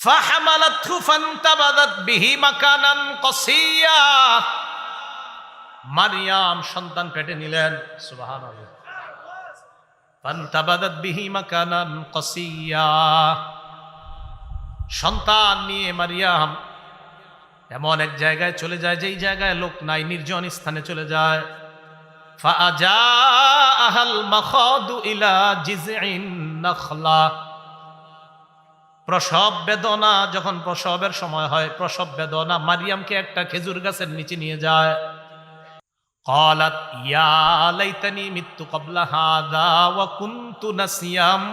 ফাহামালাতহু ফান্তাবাদাত বিহি মাকানান কসিয়া। মারিয়াম সন্তান পেটে নিলেন, সুবহানাল্লাহ। ফান্তাবাদাত বিহি মাকানান কসিয়া, সন্তান নিয়ে মারিয়াম এমন এক জায়গায় চলে যায় যেই জায়গায় লোক নাই, নির্জন স্থানে চলে যায়। ফাআজাআহাল মাখাদু ইলা জিযইন নাখলা, প্রসব বেদনা, যখন প্রসবের সময় হয়, প্রসব বেদনা মারিয়ামকে একটা খেজুর গাছের নিচে নিয়ে যায়। ক্বালাত ইয়া লাইতানি মিততু ক্বাবলা হাযা ওয়া কুনতু নাসিয়াম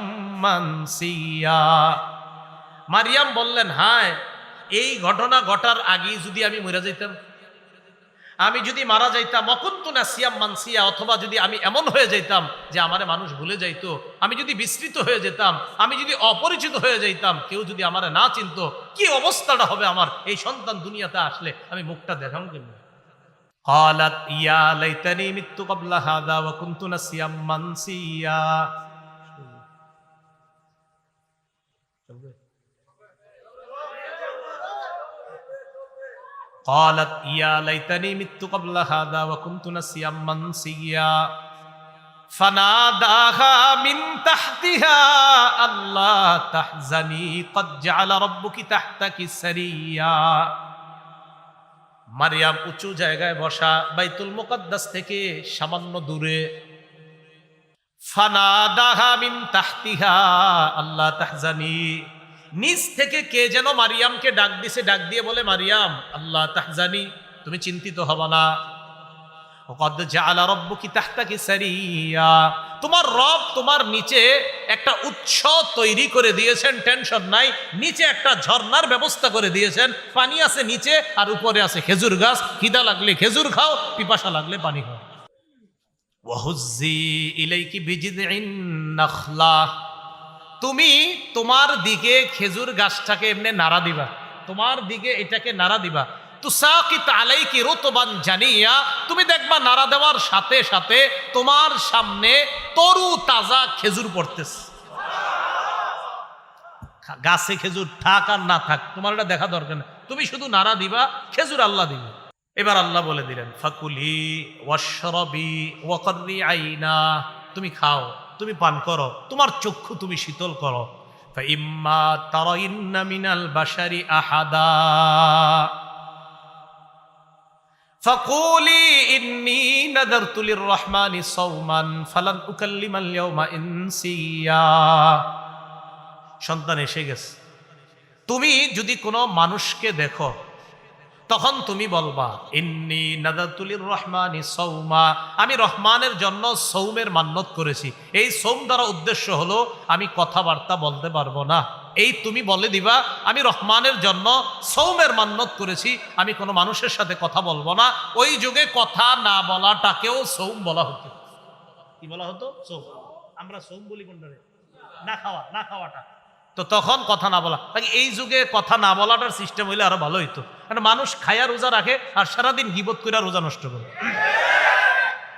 মানসিয়া। মারিয়াম বললেন, হায়, এই ঘটনা ঘটার আগেই যদি আমি মরে যাইতাম, আমি যদি মারা যাইতাম, অকুন্তু নাসিয়াম মানসিয়া, অথবা যদি আমি এমন হয়ে যাইতাম যে আমারে মানুষ ভুলে যাইতো, আমি যদি বিস্মৃত হয়ে যেতাম, আমি যদি অপরিচিত হয়ে যাইতাম, কেউ যদি আমারে না চিনতো, কি অবস্থাটা হবে আমার? এই সন্তান দুনিয়াতে আসলে আমি মুখটা দেখাম কেমন? ক্বালাত ইয়া লাইতানি মিততু ক্বাবলা হাযা ওয়া কুনতু নাসিয়াম মানসিয়া। قالت يا ليتني مت قبل هذا وكنت نسيا منسيا فناداها من تحتها ألا تحزني قد جعل ربك تحتك سريا। মারিয়াম উঁচু জায়গায় বসা, বাইতুল মুকাদ্দাস থেকে সামান্য দূরে। ফানাদাহা মিন তাহতিহা আল্লা তাহজানি, নিচ থেকে কে যেন মারিয়ামকে ডাক দিছে, ডাক দিয়ে বলে, মারিয়াম আল্লাহ তাহজানি, তুমি চিন্তিত হবা না। ওয়াকাদ জাআলা রাব্বুকি তাহতাকি সারিয়া, তোমার রব তোমার নিচে একটা উৎস তৈরি করে দিয়েছেন, টেনশন নাই। নিচে একটা ঝর্ণার ব্যবস্থা করে দিয়েছেন, পানি আছে নিচে আর উপরে আছে খেজুর গাছ, খিদা লাগলে খেজুর খাও, পিপাসা লাগলে পানি খাও। ওয়াহুজ্জি ইলাইকি বিজিযইন নাখলা, তুমি তোমার দিকে খেজুর গাছটাকে এমনি নাড়া দিবা, তোমার দিকে এটাকে নাড়া দিবা। তুসাকিত আলাইকি রুতবান জানিয়া, তুমি দেখবা নাড়া দেওয়ার সাথে সাথে তোমার সামনে তরু তাজা খেজুর পড়তেছে। গাছে খেজুর থাক আর না থাক তোমার এটা দেখা দরকার নেই, তুমি শুধু নাড়া দিবা, খেজুর আল্লাহ দিবে। এবার আল্লাহ বলে দিলেন, ফাকুলি ওয়াশরাবি ওয়াকরি আইনা, তুমি খাও, তুমি পান করো, তোমার চক্ষু তুমি শীতল করো। ফাইম্মা তারাইন্না মিনাল বাশারি আহাদা ফাকুলি ইন্নী নাযারতু লিররহমানি সাওমান ফালান উকাল্লিমাল ইয়াওমা ইনসিয়া। সন্তান এসে গেছে, তুমি যদি কোনো মানুষকে দেখো তখন তুমি বলবা, ইন্নী নাযারতু লিররহমানি সাওমা, আমি রহমানের জন্য সৌমের মান্যত করেছি। এই সৌম দ্বারা উদ্দেশ্য হলো আমি কথাবার্তা বলতে পারবো না, এই তুমি বলে দিবা আমি রহমানের জন্য সৌমের মান্যত করেছি, আমি কোনো মানুষের সাথে কথা বলবো না। ওই যুগে কথা না বলাটাকেও সৌম বলা হতো। কি বলা হতো? সৌম। আমরা সৌম বলি কোনটারে? না খাওয়া, না খাওয়াটা। তো তখন কথা না বলা, এই যুগে কথা না বলাটার সিস্টেম হইলে আরো ভালো হইতো। কারণ মানুষ খায়া রোজা রাখে আর সারাদিন গীবত করে রোজা নষ্ট করে,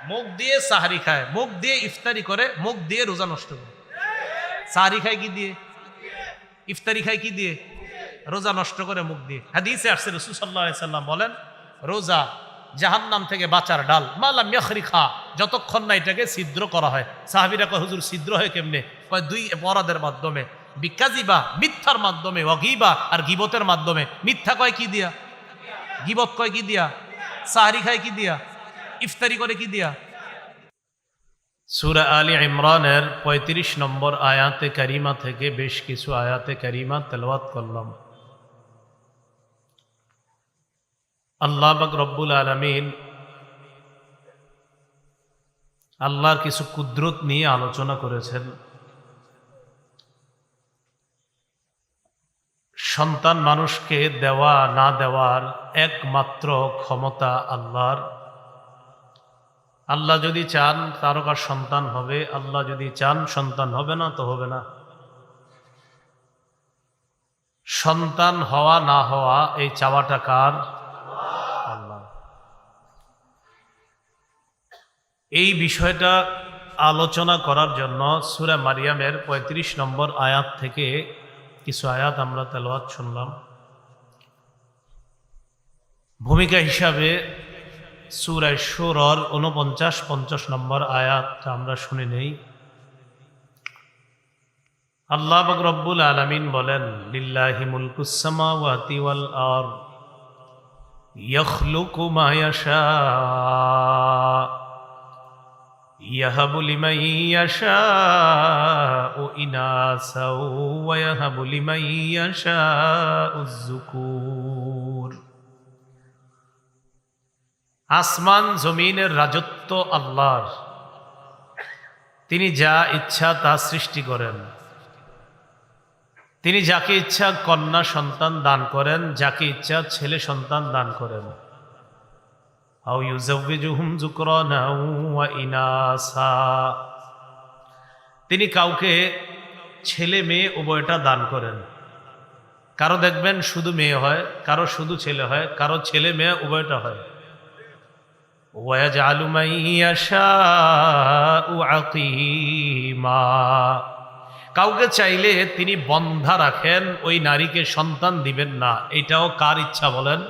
মুখ দিয়ে সাহারি খায়, মুখ দিয়ে ইফতারি করে, মুখ দিয়ে রোজা নষ্ট করে। সাহারি খায় কি দিয়ে? ইফতারি খায় কি দিয়ে? রোজা নষ্ট করে মুখ দিয়ে। হাদিসে আসছে রাসূল সাল্লাল্লাহু আলাইহি সাল্লাম বলেন, রোজা জাহান্নাম থেকে বাঁচার ডাল, মালাম ইয়াখরিখা, যতক্ষণ না এটাকে ছিদ্র করা হয়। সাহাবীরা কয়, হুজুর ছিদ্র হয় কেমনে? কয়, দুই অপরাধের মাধ্যমে, বিকাজিবা মিথ্যার মাধ্যমে, ওয়াগিবা আর গিবতের মাধ্যমে। মিথ্যা কয় কি দিয়া? গিবত কয় কি দিয়া? সাহারি খায় কি দিয়া? ইফতারি করে কি দিয়া? সূরা আলী ইমরানের ৩৫ নম্বর আয়াতে কারিমা থেকে বেশ কিছু আয়াতে কারিমা তেলাওয়াত করলাম। আল্লাহ পাক রব্বুল আলামিন আল্লাহর কিছু কুদরত নিয়ে আলোচনা করেছেন। সন্তান মানুষকে দেওয়া না দেওয়ার একমাত্র ক্ষমতা আল্লাহর। আল্লাহ যদি চান তারকার সন্তান হবে, আল্লাহ যদি চান সন্তান হবে না তো হবে না। সন্তান হওয়া না হওয়া এই চাওয়াটা কার? আল্লাহ। এই বিষয়টা আলোচনা করার জন্য সূরা মারিয়ামের ৩৫ নম্বর আয়াত থেকে কিছু আয়াত আমরা তেলাওয়াত শুনলাম। ভূমিকা হিসাবে সূরা শুরার 49-50 নম্বর আয়াতটা আমরা শুনে নেই। আল্লাহ পাক রব্বুল আলামিন বলেন, লিল্লাহি মুলকুস সামাওয়াতি ওয়াল আরদ ইয়াখলুকু মা ইয়াশা ইয়াহাবু লিমান ইয়াশাউ ইনাসা ওয়া ইয়াহাবু লিমান ইয়াশাউ যুকুর। আসমান জমিনের রাজত্ব আল্লাহর। তিনি যা ইচ্ছা তা সৃষ্টি করেন। তিনি যাকে ইচ্ছা কন্যা সন্তান দান করেন, যাকে ইচ্ছা ছেলে সন্তান দান করেন। আও ইউযাওয়িজুহুম যুকরানা ওয়া ইনাসা, তিনি কাউকে ছেলে মেয়ে উভয়টা দান করেন। কারো দেখবেন শুধু মেয়ে হয়, কারো শুধু ছেলে হয়, কারো ছেলে মেয়ে উভয়টা হয়। ওয়াজআলু মান ইয়াশাউ আকীমা, কাউকে চাইলে তিনি বন্ধা রাখেন, ওই নারীকে সন্তান দিবেন না। এটাও কার ইচ্ছা বলেন?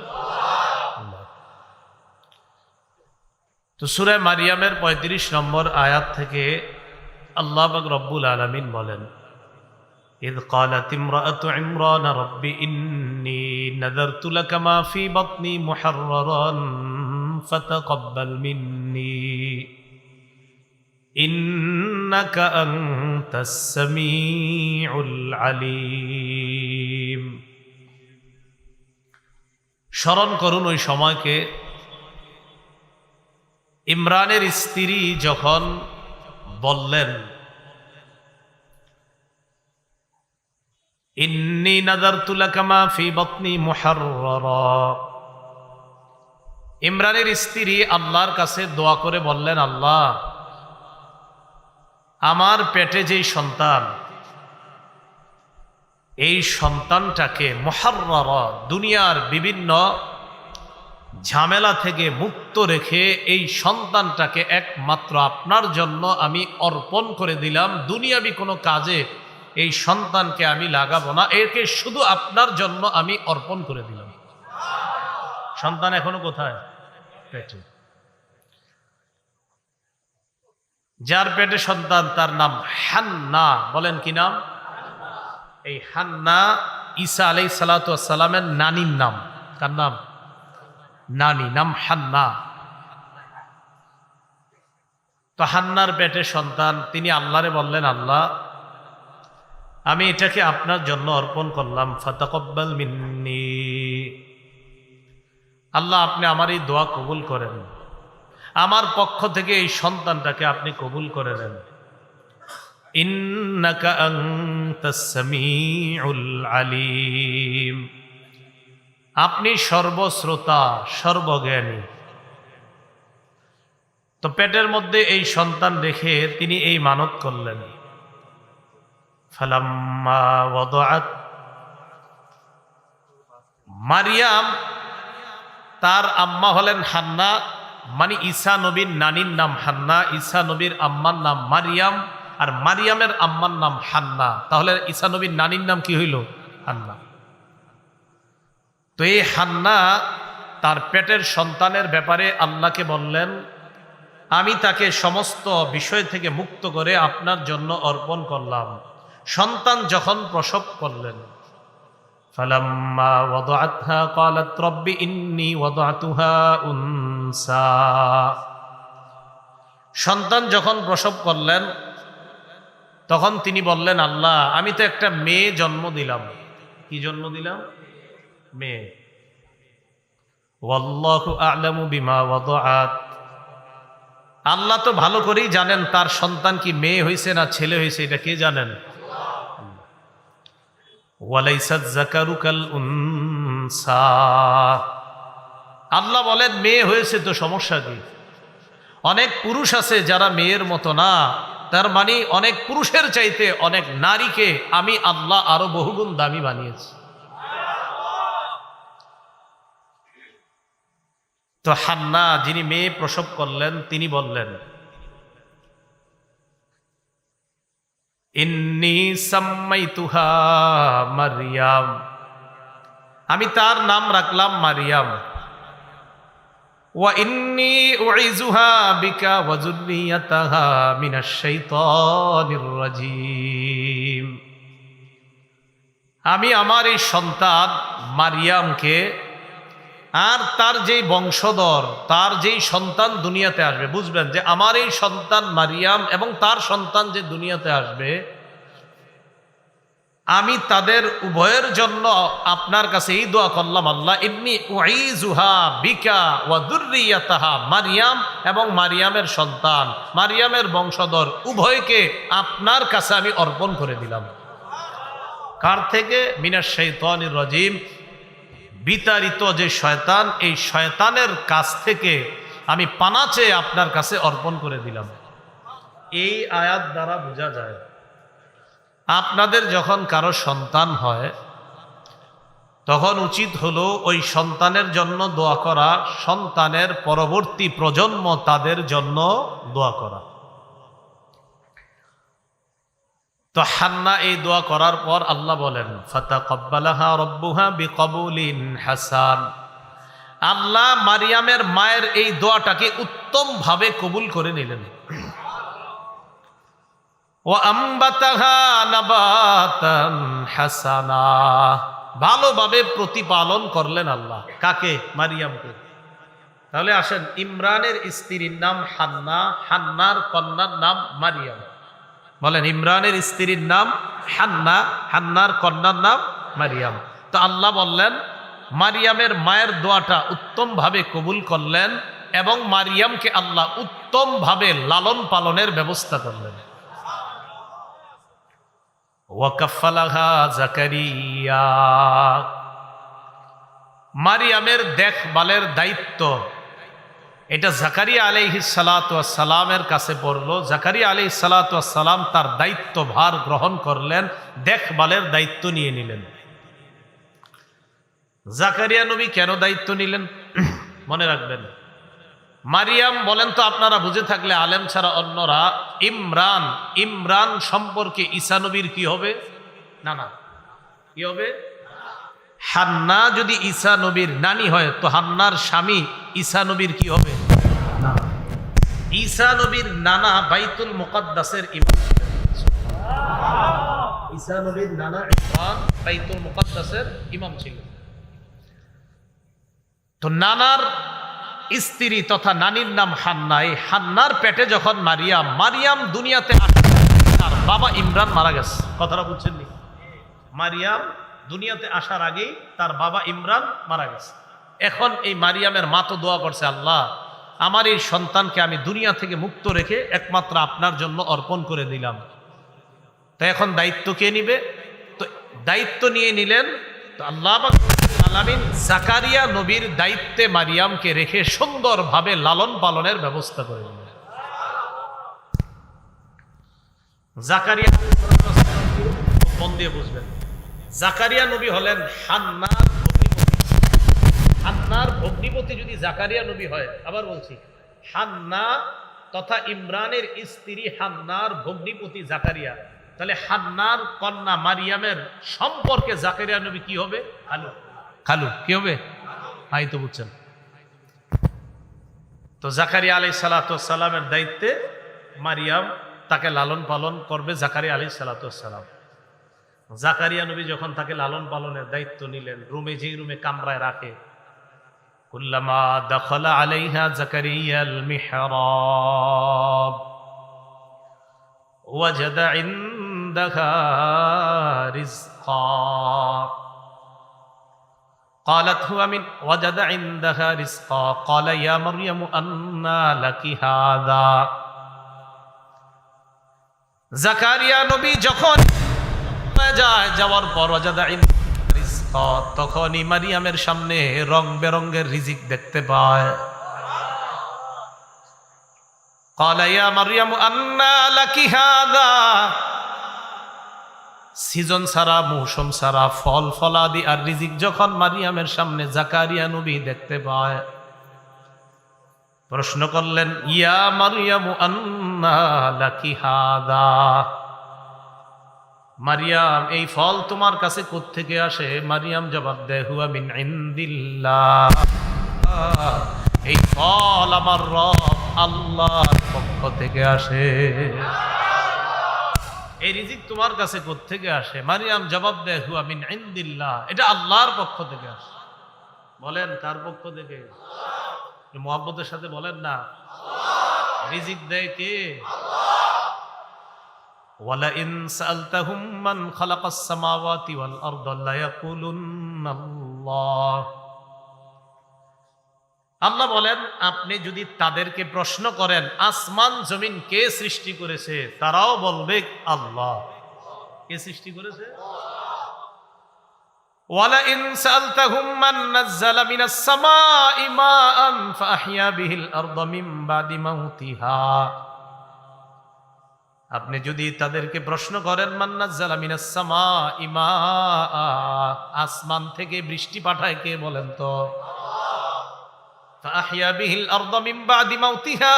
তো সূরা মারিয়ামের 35 নম্বর আয়াত থেকে আল্লাহ পাক রব্বুল আলামিন বলেন, ইয ক্বালাত ইমরাআতু ইমরান রব্বি ইন্নী নাযারতু লাকা মা ফী বাতনি মুহাররারান ফাতাকাব্বাল মিন্নী ইন্নাকা আনতাস সামিউল আলীম। স্মরণ করুন ওই সময়কে, ইমরানের স্ত্রী যখন বললেন, ইন্নী নাযারতু লাকা মা ফী বাতনি মুহাররারা। ইমরানের স্ত্রী আল্লাহর কাছে দোয়া করে বললেন, আল্লাহ, আমার পেটে যেই সন্তান, এই সন্তানটাকে মুহাররারা, দুনিয়ার বিভিন্ন ঝামেলা থেকে মুক্ত রেখে এই সন্তানটাকে একমাত্র আপনার জন্য আমি অর্পণ করে দিলাম। দুনিয়াবি কোনো কাজে এই সন্তানকে আমি লাগাবো না, একে শুধু আপনার জন্য আমি অর্পণ করে দিলাম। সন্তান এখনো কোথায়? পেটে। যার পেটে সন্তান তার নাম হান্না। বলেন কি নাম? এই হান্না ঈসা আলাইহিস সালাতু ওয়াস সালামের নানির নাম। কার নাম? নানি, নাম হান্না। তো হান্নার পেটে সন্তান, তিনি আল্লাহরে বললেন, আল্লাহ, আমি এটাকে আপনার জন্য অর্পণ করলাম, ফাতাকাব্বাল মিন্নি। আল্লাহ, আপনি আমার এই দোয়া কবুল করেন, আমার পক্ষ থেকে এই সন্তানটাকে আপনি কবুল করে নেন। ইন্নাকা আনতাস সামিউল আলীম, আপনি সর্বশ্রোতা সর্বজ্ঞানী। তো পেটের মধ্যে এই সন্তান রেখে তিনি এই মানত করলেন। ফালাম্মা ওয়াদাআত, মারিয়াম, তার আম্মা হলেন হান্না, মানে ঈসা নবীর নানির নাম হান্না, ঈসা নবীর আম্মার নাম মারিয়াম, আর মারিয়ামের আম্মার নাম হান্না। তাহলে ঈসা নবীর নানির নাম কি হইল? হান্না। তো এই হান্না তার পেটের সন্তানের ব্যাপারে আল্লাহকে বললেন, আমি তাকে সমস্ত বিষয় থেকে মুক্ত করে আপনার জন্য অর্পণ করলাম। সন্তান যখন প্রসব করলেন, ফালাম্মা ওয়াদাআতহা ক্বালাত রব্বি ইন্নী ওয়াদাতুহা উনসা। সন্তান যখন প্রসব করলেন, তখন তিনি বললেন, আল্লাহ, আমি তো একটা মেয়ে জন্ম দিলাম। কি জন্ম দিলাম? মেয়ে। ওয়াল্লাহু আ'লামু বিমা ওয়াদাআত, আল্লাহ তো ভালো করেই জানেন তার সন্তান কি মেয়ে হয়েছে না ছেলে হয়েছে, এটা কে জানেন? ওয়ালাইসাত যাকারু কাল উনসা, আল্লাহ বলেন মেয়ে হয়েছে তো সমস্যা কি? অনেক পুরুষ আছে যারা মেয়ের মতো না, তার মানে অনেক পুরুষের চাইতে অনেক নারীকে আমি আল্লাহ আরো বহুগুণ দামি বানিয়েছি। তো হান্না যিনি মেয়ে প্রসব করলেন, তিনি বললেন, ইন্নী সাম্মাইতুহা মারইয়াম, আমি তার নাম রাখলাম মারিয়াম। ওয়া ইন্নী উইযুহা বিকা ওয়া যুররিয়াতাহা মিনাশ শাইতানির রাজীম, আমি আমার এই সন্তান মারিয়ামকে আর তার যেই বংশধর, তার যেই সন্তান দুনিয়াতে আসবে, বুঝবেন যে আমার এই সন্তান মারিয়াম এবং তার সন্তান যে দুনিয়াতে আসবে, আমি তাদের উভয়ের জন্য আপনার কাছে এই দোয়া করলাম, আল্লাহ ইন্নী উইযুহা বিকা ওয়া যুররিয়াতাহা, মারিয়াম এবং মারিয়ামের সন্তান, মারিয়ামের বংশধর উভয়কে আপনার কাছে আমি অর্পণ করে দিলাম। কার থেকে? মিনাশ শাইতানির রাজীম, বিতাড়িত যে শয়তান, এই শয়তানের কাছ থেকে আমি পানা চেয়ে আপনার কাছে অর্পণ করে দিলাম। এই আয়াত দ্বারা বোঝা যায় আপনাদের যখন কারো সন্তান হয় তখন উচিত হলো ওই সন্তানের জন্য দোয়া করা, সন্তানের পরবর্তী প্রজন্ম তাদের জন্য দোয়া করা। তো হান্না এই দোয়া করার পর আল্লাহ বলেন ফাতাকাব্বালাহা রাব্বুহা বিকবুলিন হাসান, আল্লাহ মারিয়ামের মায়ের এই দোয়াটাকে উত্তম ভাবে কবুল করে নিলেন। ওয়া আমবাতাহা নাবাতান হাসানা, ভালোভাবে প্রতিপালন করলেন আল্লাহ। কাকে? মারিয়ামকে। তাহলে আসেন, ইমরানের স্ত্রীর নাম হান্না, হান্নার কন্যার নাম মারিয়াম। বলেন, ইমরানের স্ত্রীর নাম হান্না, হান্নার কন্যার নাম মারিয়াম। তো আল্লাহ বললেন মারিয়ামের মায়ের দোয়াটা উত্তম ভাবে কবুল করলেন এবং মারিয়ামকে আল্লাহ উত্তম ভাবে লালন পালনের ব্যবস্থা করলেন। ওয়াকাফালাহা জাকারিয়া, মারিয়ামের দেখভালের দায়িত্ব এটা জাকারিয়া আলাইহিস সালাতু ওয়াস সালামের কাছে পড়ল। জাকারিয়া আলাইহিস সালাতু ওয়াস সালাম তার দায়িত্ব ভার গ্রহণ করলেন, দেখভালের দায়িত্ব নিয়ে নিলেন। জাকারিয়া নবী কেন দায়িত্ব নিলেন মনে রাখবেন। মারিয়াম বলেন তো আপনারা বুঝে থাকলে আলেম ছাড়া অন্যরা, ইমরান, ইমরান সম্পর্কে ঈসা নবীর কি হবে? নানা। কি হবে? হান্না যদি ঈসা নবীর নানি হয় তো হান্নার স্বামী ঈসা নবীর কি হবে? ঈসা নবীর নানা বাইতুল মুকাদ্দাসের ইমাম। ঈসা নবীর নানা ইমরান বাইতুল মুকাদ্দাসের ইমাম ছিল। তো নানার স্ত্রী তথা নানির নাম হান্না। এই হান্নার পেটে যখন মারিয়াম, মারিয়াম দুনিয়াতে আসে, তার বাবা ইমরান মারা গেছে। কথাটা বুঝছেন নি? মারিয়াম দুনিয়াতে আসার আগেই তার বাবা ইমরান মারা গেছে। এখন এই মারিয়ামের মা তো দোয়া করছে, আল্লাহ আমার এই সন্তানকে আমি দুনিয়া থেকে মুক্ত রেখে একমাত্র আপনার জন্য অর্পণ করে দিলাম। তো এখন দায়িত্ব কে নিবে? তো দায়িত্ব নিয়ে নিলেন তো আল্লাহ আলামিন জাকারিয়া নবীর দায়িত্বে মারিয়ামকে রেখে সুন্দরভাবে লালন পালনের ব্যবস্থা করে দিলেন। জাকারিয়া মন দিয়ে বুঝবেন, জাকারিয়া নবী হলেন হান্নার ভগ্নিপতি। হান্নার ভগ্নিপতি যদি জাকারিয়া নবী হয়, আবার বলছি, হান্না তথা ইমরানের স্ত্রী হান্নার ভগ্নিপতি জাকারিয়া, তাহলে হান্নার কন্যা মারিয়ামের সম্পর্কে জাকারিয়া নবী কি হবে? খালু। খালু কি হবে? হাই তো বুঝছেন। তো জাকারিয়া আলাইহিস সালাতু ওয়াস সালামের দায়িত্বে মারিয়াম তাকে লালন পালন করবে জাকারিয়া আলাইহিস সালাতু ওয়াস সালাম। জাকারিয়া নবী যখন তাকে লালন পালনের দায়িত্ব নিলেন, রুমে যেই রুমে কামরায় রাখে, কুল্লামা দাখালা আলাইহা জাকারিয়াল মিহরাব ওয়াজাদা ইনদাহা রিজকা قالت هو من وجد عندها رزقا قال يا مريم أنى لك هذا। জাকারিয়া নবী যখন যাওয়ার পর ওয়াজাদা ইনদাহা রিজকা, তখনই মারিয়ামের সামনে রং বেরঙের রিজিক দেখতে পায়। قال يا مريم أنى لك هذا, সিজন ছাড়া, মৌসুম ছাড়া ফল ফলাদি আর রিজিক যখন মারিয়ামের সামনে জাকারিয়া নবী দেখতে পায়, প্রশ্ন করলেন, ইয়া মারিয়ামু আন্না লাকি হাদা, মারিয়াম এই ফল তোমার কাছে কোত্থেকে আসে? মারিয়াম জবাব দেয়, হুয়া মিন ইনদিল্লাহ, এই ফল আমার রব আল্লাহর পক্ষ থেকে আসে। এই রিজিক তোমার কাছে কোত্থেকে আসে? মারিয়াম জবাব দেয়, হুয়া মিন ইনদিল্লাহ, এটা আল্লাহর পক্ষ থেকে আসে। বলেন কার পক্ষ থেকে? মুহাব্বতের সাথে বলেন না, রিজিক দেয় কে? ওয়ালাইন সাআলতাহুম মান খালাকাস সামাওয়াতি ওয়াল আরদা লায়াকুলুন্না আল্লাহ। আল্লাহ বলেন, আপনি যদি তাদেরকে প্রশ্ন করেন আসমান জমিন কে সৃষ্টি করেছে, তারাও বলবে আল্লাহ। কে সৃষ্টি করেছে? ওয়ালাইন সাআলতাহুম মান নাযালা মিনাস সামাই মাআন ফাআহইয়া বিহিল আরদা মিন বাদি মাউতিহা। আপনি যদি তাদেরকে প্রশ্ন করেন মান নাযালা মিনাস সামাই মাআ, আসমান থেকে বৃষ্টি পাঠায় কে বলেন তো? ফাআহইয়া বিহিল আরদা মিন বাদি মাউতিহা,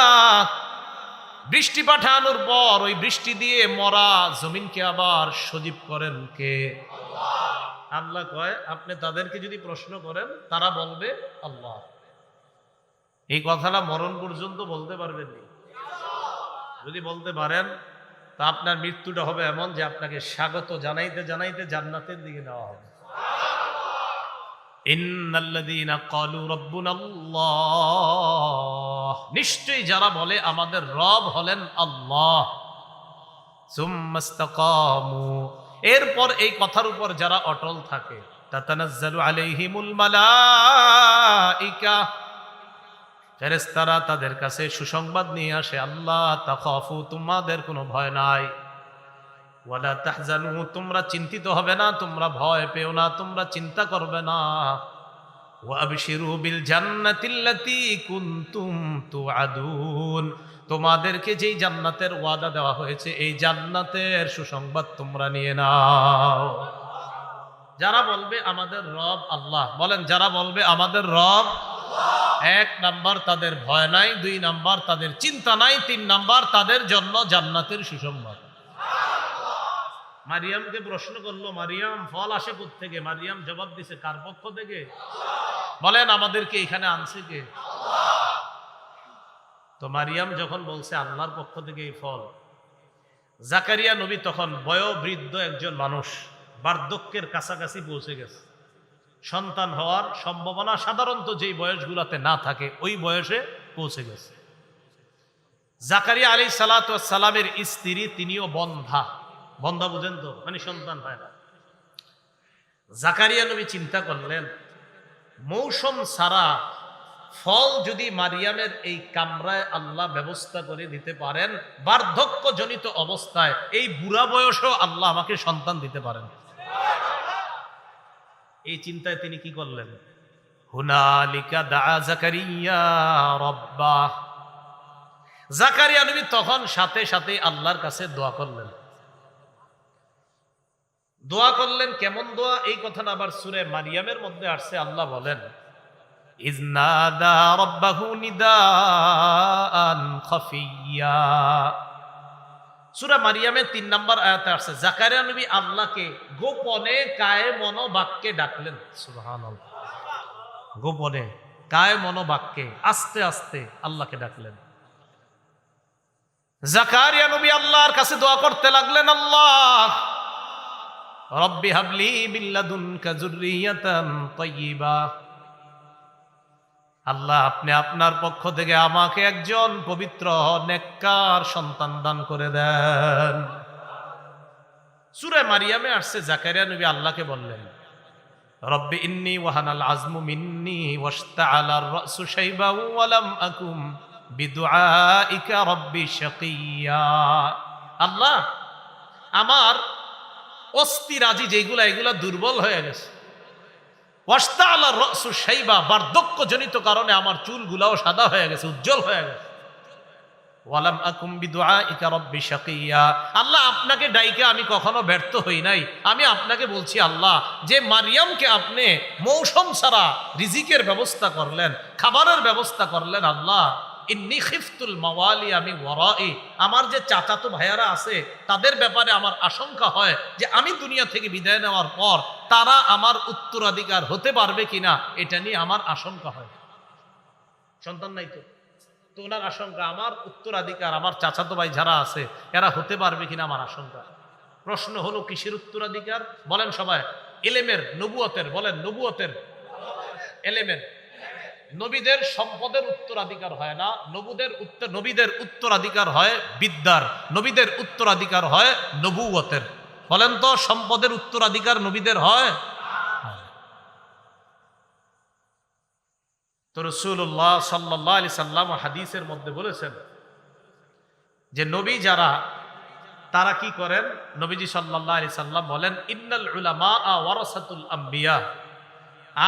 বৃষ্টি পাঠানোর পর ওই বৃষ্টি দিয়ে মরা জমিনকে আবার সজীব করেন কে? আল্লাহ কয়, আপনি তাদেরকে যদি প্রশ্ন করেন তারা বলবে আল্লাহ। এই কথাটা মরণ পর্যন্ত বলতে পারবেন না। যদি বলতে পারেন তা আপনার মৃত্যুটা হবে এমন যে আপনাকে স্বাগত জানাইতে জানাইতে জান্নাতের দিকে নেওয়া হবে। ইন্নাল্লাযীনা ক্বালু রাব্বুনাল্লাহ, নিশ্চয়ই যারা বলে আমাদের রব হলেন আল্লাহ, সুম্মাস্তাকামু, এরপর এই কথার উপর যারা অটল থাকে, তাতানাজ্জালু আলাইহিমুল মালাইকা, ফেরেশতারা তাদের কাছে সুসংবাদ নিয়ে আসে, আল্লাহ তাখাফু, তোমাদের কোনো ভয় নাই, ওয়ালা তাহজানু, তোমরা চিন্তিত হবে না, তোমরা ভয় পেও না, তোমরা চিন্তা করবে না, ওয়া আবশিরু বিল জান্নাতিল্লাতী কুনতুম তুআদুন, তোমাদেরকে যেই জান্নাতের ওয়াদা দেওয়া হয়েছে এই জান্নাতের সুসংবাদ তোমরা নিয়ে নাও। যারা বলবে আমাদের রব আল্লাহ, বলেন যারা বলবে আমাদের রব, এক নাম্বার তাদের ভয় নাই, দুই নাম্বার তাদের চিন্তা নাই, তিন নাম্বার তাদের জন্য জান্নাতের সুসংবাদ। মারিয়ামকে প্রশ্ন করলো, মারিয়াম ফল আসে কোত্থেকে? মারিয়াম জবাব দিছে, কার পক্ষ থেকে? বলেন আমাদেরকে এখানে আনছে কে? তো মারিয়াম যখন বলছে আল্লাহর পক্ষ থেকে এই ফল, জাকারিয়া নবী তখন বয়োবৃদ্ধ একজন মানুষ, বার্ধক্যের কাছাকাছি পৌঁছে গেছে, সন্তান হওয়ার সম্ভাবনা সাধারণত যেই বয়সগুলোতে না থাকে ওই বয়সে পৌঁছে গেছে। জাকারিয়া আলাইহিস সালাতু ওয়াস সালামের স্ত্রী, তিনিও বন্ধা। বন্ধা বুঝেন তো, মানে সন্তান হয় না। জাকারিয়া নবী চিন্তা করলেন, মৌসুম ছাড়া ফল যদি মারিয়ামের এই কামরায় আল্লাহ ব্যবস্থা করে দিতে পারেন, বার্ধক্যজনিত অবস্থায় এই বুড়া বয়সেও আল্লাহ আমাকে সন্তান দিতে পারেন। এই চিন্তায় তিনি কি করলেন? হুনালিকা দা জাকারিয়া রাব্বাহ, জাকারিয়া নবী তখন সাথে সাথে আল্লাহর কাছে দোয়া করলেন। দোয়া করলেন কেমন দোয়া? এই কথাটা আবার সূরা মারিয়ামের মধ্যে আসছে। আল্লাহ বলেন, ইজনাদা রাব্বাহু নিদাআন খাফিয়্যা, সূরা মারিয়ামের 3 নম্বর আয়াতে আসছে জাকারিয়া নবী আল্লাহকে গোপনে কায়ে মনোবাক্যে ডাকলেন। সুবহানাল্লাহ, গোপনে কায়ে মনোবাক্যে আস্তে আস্তে আল্লাহকে ডাকলেন। জাকারিয়া নবী আল্লাহর কাছে দোয়া করতে লাগলেন, আল্লাহ রব্বি হাবলি মিন লাদুনকা যুররিয়াতান তাইয়্যিবা, আল্লাহ আপনি আপনার পক্ষ থেকে আমাকে একজন পবিত্র নেককার সন্তান দান করে দেন। সূরা মারিয়ামে আসছে জাকারিয়া নবী আল্লাহকে বললেন, রব্বি ইন্নী ওয়াহানাল আজমু মিন্নী ওয়াশতাআলার রাসু শাইবা ওয়া লাম আকুম বিদুআইকা রব্বি শাকিয়্যা, আল্লাহ আমার অস্থি রাজি যেগুলা এগুলা দুর্বল হয়ে গেছে, ওয়াশতাআলার রাসু শাইবা, বার্ধক্যজনিত কারণে আমার চুলগুলাও সাদা হয়ে গেছে, উজ্জ্বল হয়ে গেছে, ওয়া লাম আকুম বিদুআইকা রব্বি শাকিয়্যা, আল্লাহ আপনাকে ডাইকে আমি কখনো ব্যর্থ হই নাই। আমি আপনাকে বলছি আল্লাহ, যে মারিয়ামকে আপনি মৌসুম ছাড়া রিজিকের ব্যবস্থা করলেন, খাবারের ব্যবস্থা করলেন, আল্লাহ ইন্নী খিফতুল মাওয়ালি, আমি ওয়ারাই, আমার যে চাচাতো ভাইয়ারা আছে তাদের ব্যাপারে আমার আশঙ্কা হয় যে আমি দুনিয়া থেকে বিদায় নেওয়ার পর তারা আমার উত্তরাধিকার হতে পারবে কিনা, এটা নিয়ে আমার আশঙ্কা হয়। সন্তান নাই তো, তো ওনার আশঙ্কা আমার উত্তরাধিকার, আমার চাচাতো ভাই যারা আছে এরা হতে পারবে কিনা আমার আশঙ্কা। প্রশ্ন হলো কিসের উত্তরাধিকার বলেন সবাই? ইলমের, নবুয়তের, বলেন নবুয়তের, ইলমের। নবীদের সম্পদের উত্তরাধিকার হয় না, নবীদের উত্তরাধিকার হয় বিদ্যার, নবীদের উত্তরাধিকার হয় নবুয়তের। বলেন তো সম্পদের উত্তরাধিকার নবীদের হয়? তো রাসূলুল্লাহ সাল্লাল্লাহু আলাইহি সাল্লাম হাদিসের মধ্যে বলেছেন যে নবী যারা তারা কি করেন, নবীজি সাল্লাল্লাহু আলাইহি সাল্লাম বলেন ইন্নাল উলামা ওয়ারাসাতুল আম্বিয়া,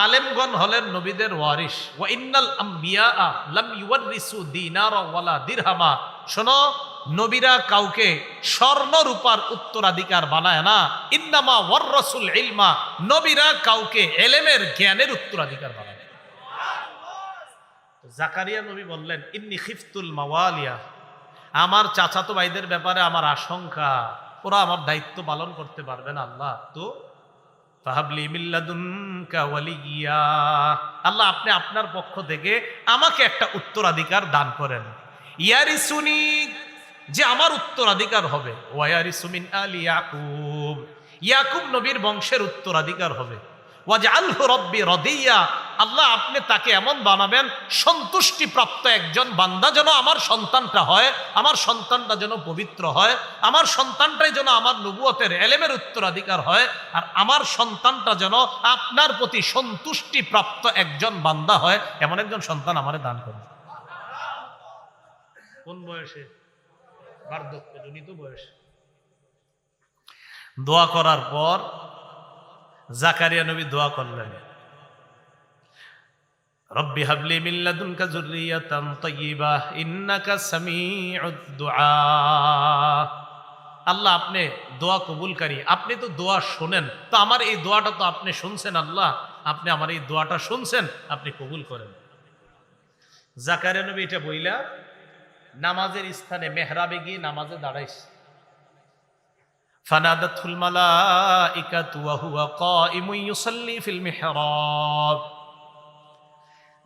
আলেমগণ হলেন নবীদের ওয়ারিস। ওয়া ইন্নাল আম্বিয়া লাম ইউওয়ারিসু দিনারা ওয়ালা দিরহামা, শোনো নবীরা কাউকে স্বর্ণ রূপার উত্তরাধিকার বানায় না, ইন্নামা ওয়াররাসুল ইলমা, নবীরা কাউকে ইলমের জ্ঞানের উত্তরাধিকার বানায়। জাকারিয়া নবী বললেন ইন্নী খিফতুল মাওয়ালিয়া, আমার চাচাতো ভাইদের ব্যাপারে আমার আশঙ্কা, ওরা আমার দায়িত্ব পালন করতে পারবে না। আল্লাহ তো ফাহাবলি মিল্লাদুনকা ওয়ালিয়া, আল্লাহ আপনি আপনার পক্ষ থেকে আমাকে একটা উত্তরাধিকার দান করেন। ইয়ারিসুনি, যে আমার উত্তরাধিকার হবে, ওয়ারিসু মিন আলি ইয়াকুব, ইয়াকুব নবীর বংশের উত্তরাধিকার হবে। ওয়াজআলহু রাব্বি রাদিয়া, আল্লাহ আপনি তাকে এমন বানাবেন সন্তুষ্টি প্রাপ্ত একজন বান্দা যেন আমার সন্তানটা হয়, আমার সন্তানটা যেন পবিত্র হয়, আমার সন্তানটাই যেন আমার নবুয়তের ইলমের উত্তরাধিকার হয়, আর আমার সন্তানটা যেন আপনার প্রতি সন্তুষ্টি প্রাপ্ত একজন বান্দা হয়, এমন একজন সন্তান আমারে দান করুন। কোন বয়সে? বার্ধক্যজনিত বয়সে। দোয়া করার পর জাকারিয়া নবী দোয়া করলেন রব্বি হাবলি মিন লাদুনকা যুররিয়াতান তাইয়্যিবাহ ইন্নাকা সামিউদ দুআ, আল্লাহ আপনি দোয়া কবুলকারী, আপনি তো দোয়া শোনেন, তো আমার এই দোয়াটা তো আপনি শুনছেন, আল্লাহ আপনি আমার এই দোয়াটা শুনছেন, আপনি কবুল করেন। জাকারিয়া নবী এটা বইলা নামাজের স্থানে মেহরাবে গিয়ে নামাজে দাঁড়াইছে। ফানাদাতুল মালাইকাতু ওয়া হুয়া কাইমুন ইউসাল্লি ফিল মিহরাব,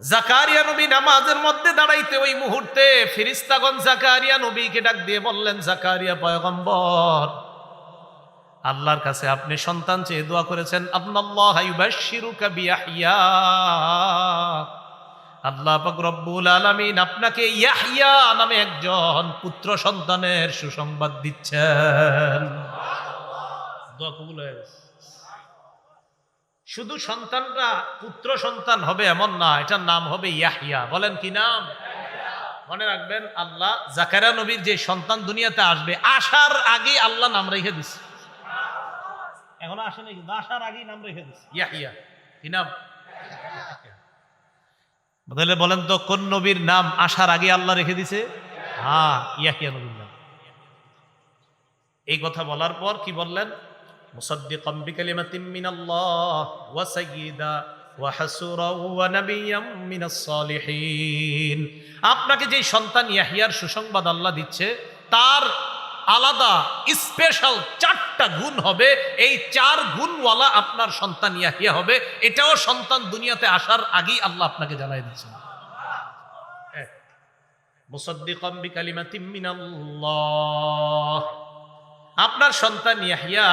জাকারিয়া নবী নামাজের মধ্যে দাঁড়াইতে ওই মুহূর্তে ফেরেশতাগণ জাকারিয়া নবীকে ডাক দিয়ে বললেন, জাকারিয়া পয়গম্বর, আল্লাহর কাছে আপনি সন্তান চেয়ে দোয়া করেছেন, আল্লাহ ইউবাশশিরুকা বিয়াহইয়া, আল্লাহ পাক রব্বুল আলামিন আপনাকে ইয়াহইয়া নামে একজন পুত্র সন্তানের সুসংবাদ দিচ্ছেন। দোয়া কবুল হয়ে গেছে। শুধু সন্তানটা পুত্র সন্তান হবে এমন না, এটার নাম হবে ইয়াহইয়া। বলেন কি নাম? মনে রাখবেন, আল্লাহ জাকারিয়া নবীর যে সন্তান দুনিয়াতে আসবে, আসার আগে আল্লাহ নাম রেখে দিচ্ছে। এখনো আসে নাই, কিন্তু আসার আগেই নাম রেখে দিচ্ছে ইয়াহইয়া। কি নাম? বলেন তো কোন নবীর নাম আসার আগে আল্লাহ রেখে দিছে? হ্যাঁ, ইয়াহইয়া নবীর নাম। এই কথা বলার পর কি বললেন? মুসাদ্দিকাম বিকালিমাতিন মিনাল্লাহ ওয়া সাইয়্যিদা ওয়া হাসুরা ওয়া নাবিয়্যাম মিনাস সালিহিন, আপনাকে যে সন্তান ইয়াহইয়ার সুসংবাদ আল্লাহ দিচ্ছে তার আলাদা স্পেশাল 4টা গুণ হবে, এই 4 গুণওয়ালা আপনার সন্তান ইয়াহইয়া হবে। এটাও সন্তান দুনিয়াতে আসার আগেই আল্লাহ আপনাকে জানাই দিচ্ছেন। মুসাদ্দিকাম বিকালিমাতিন মিনাল্লাহ, আপনার সন্তান ইয়াহইয়া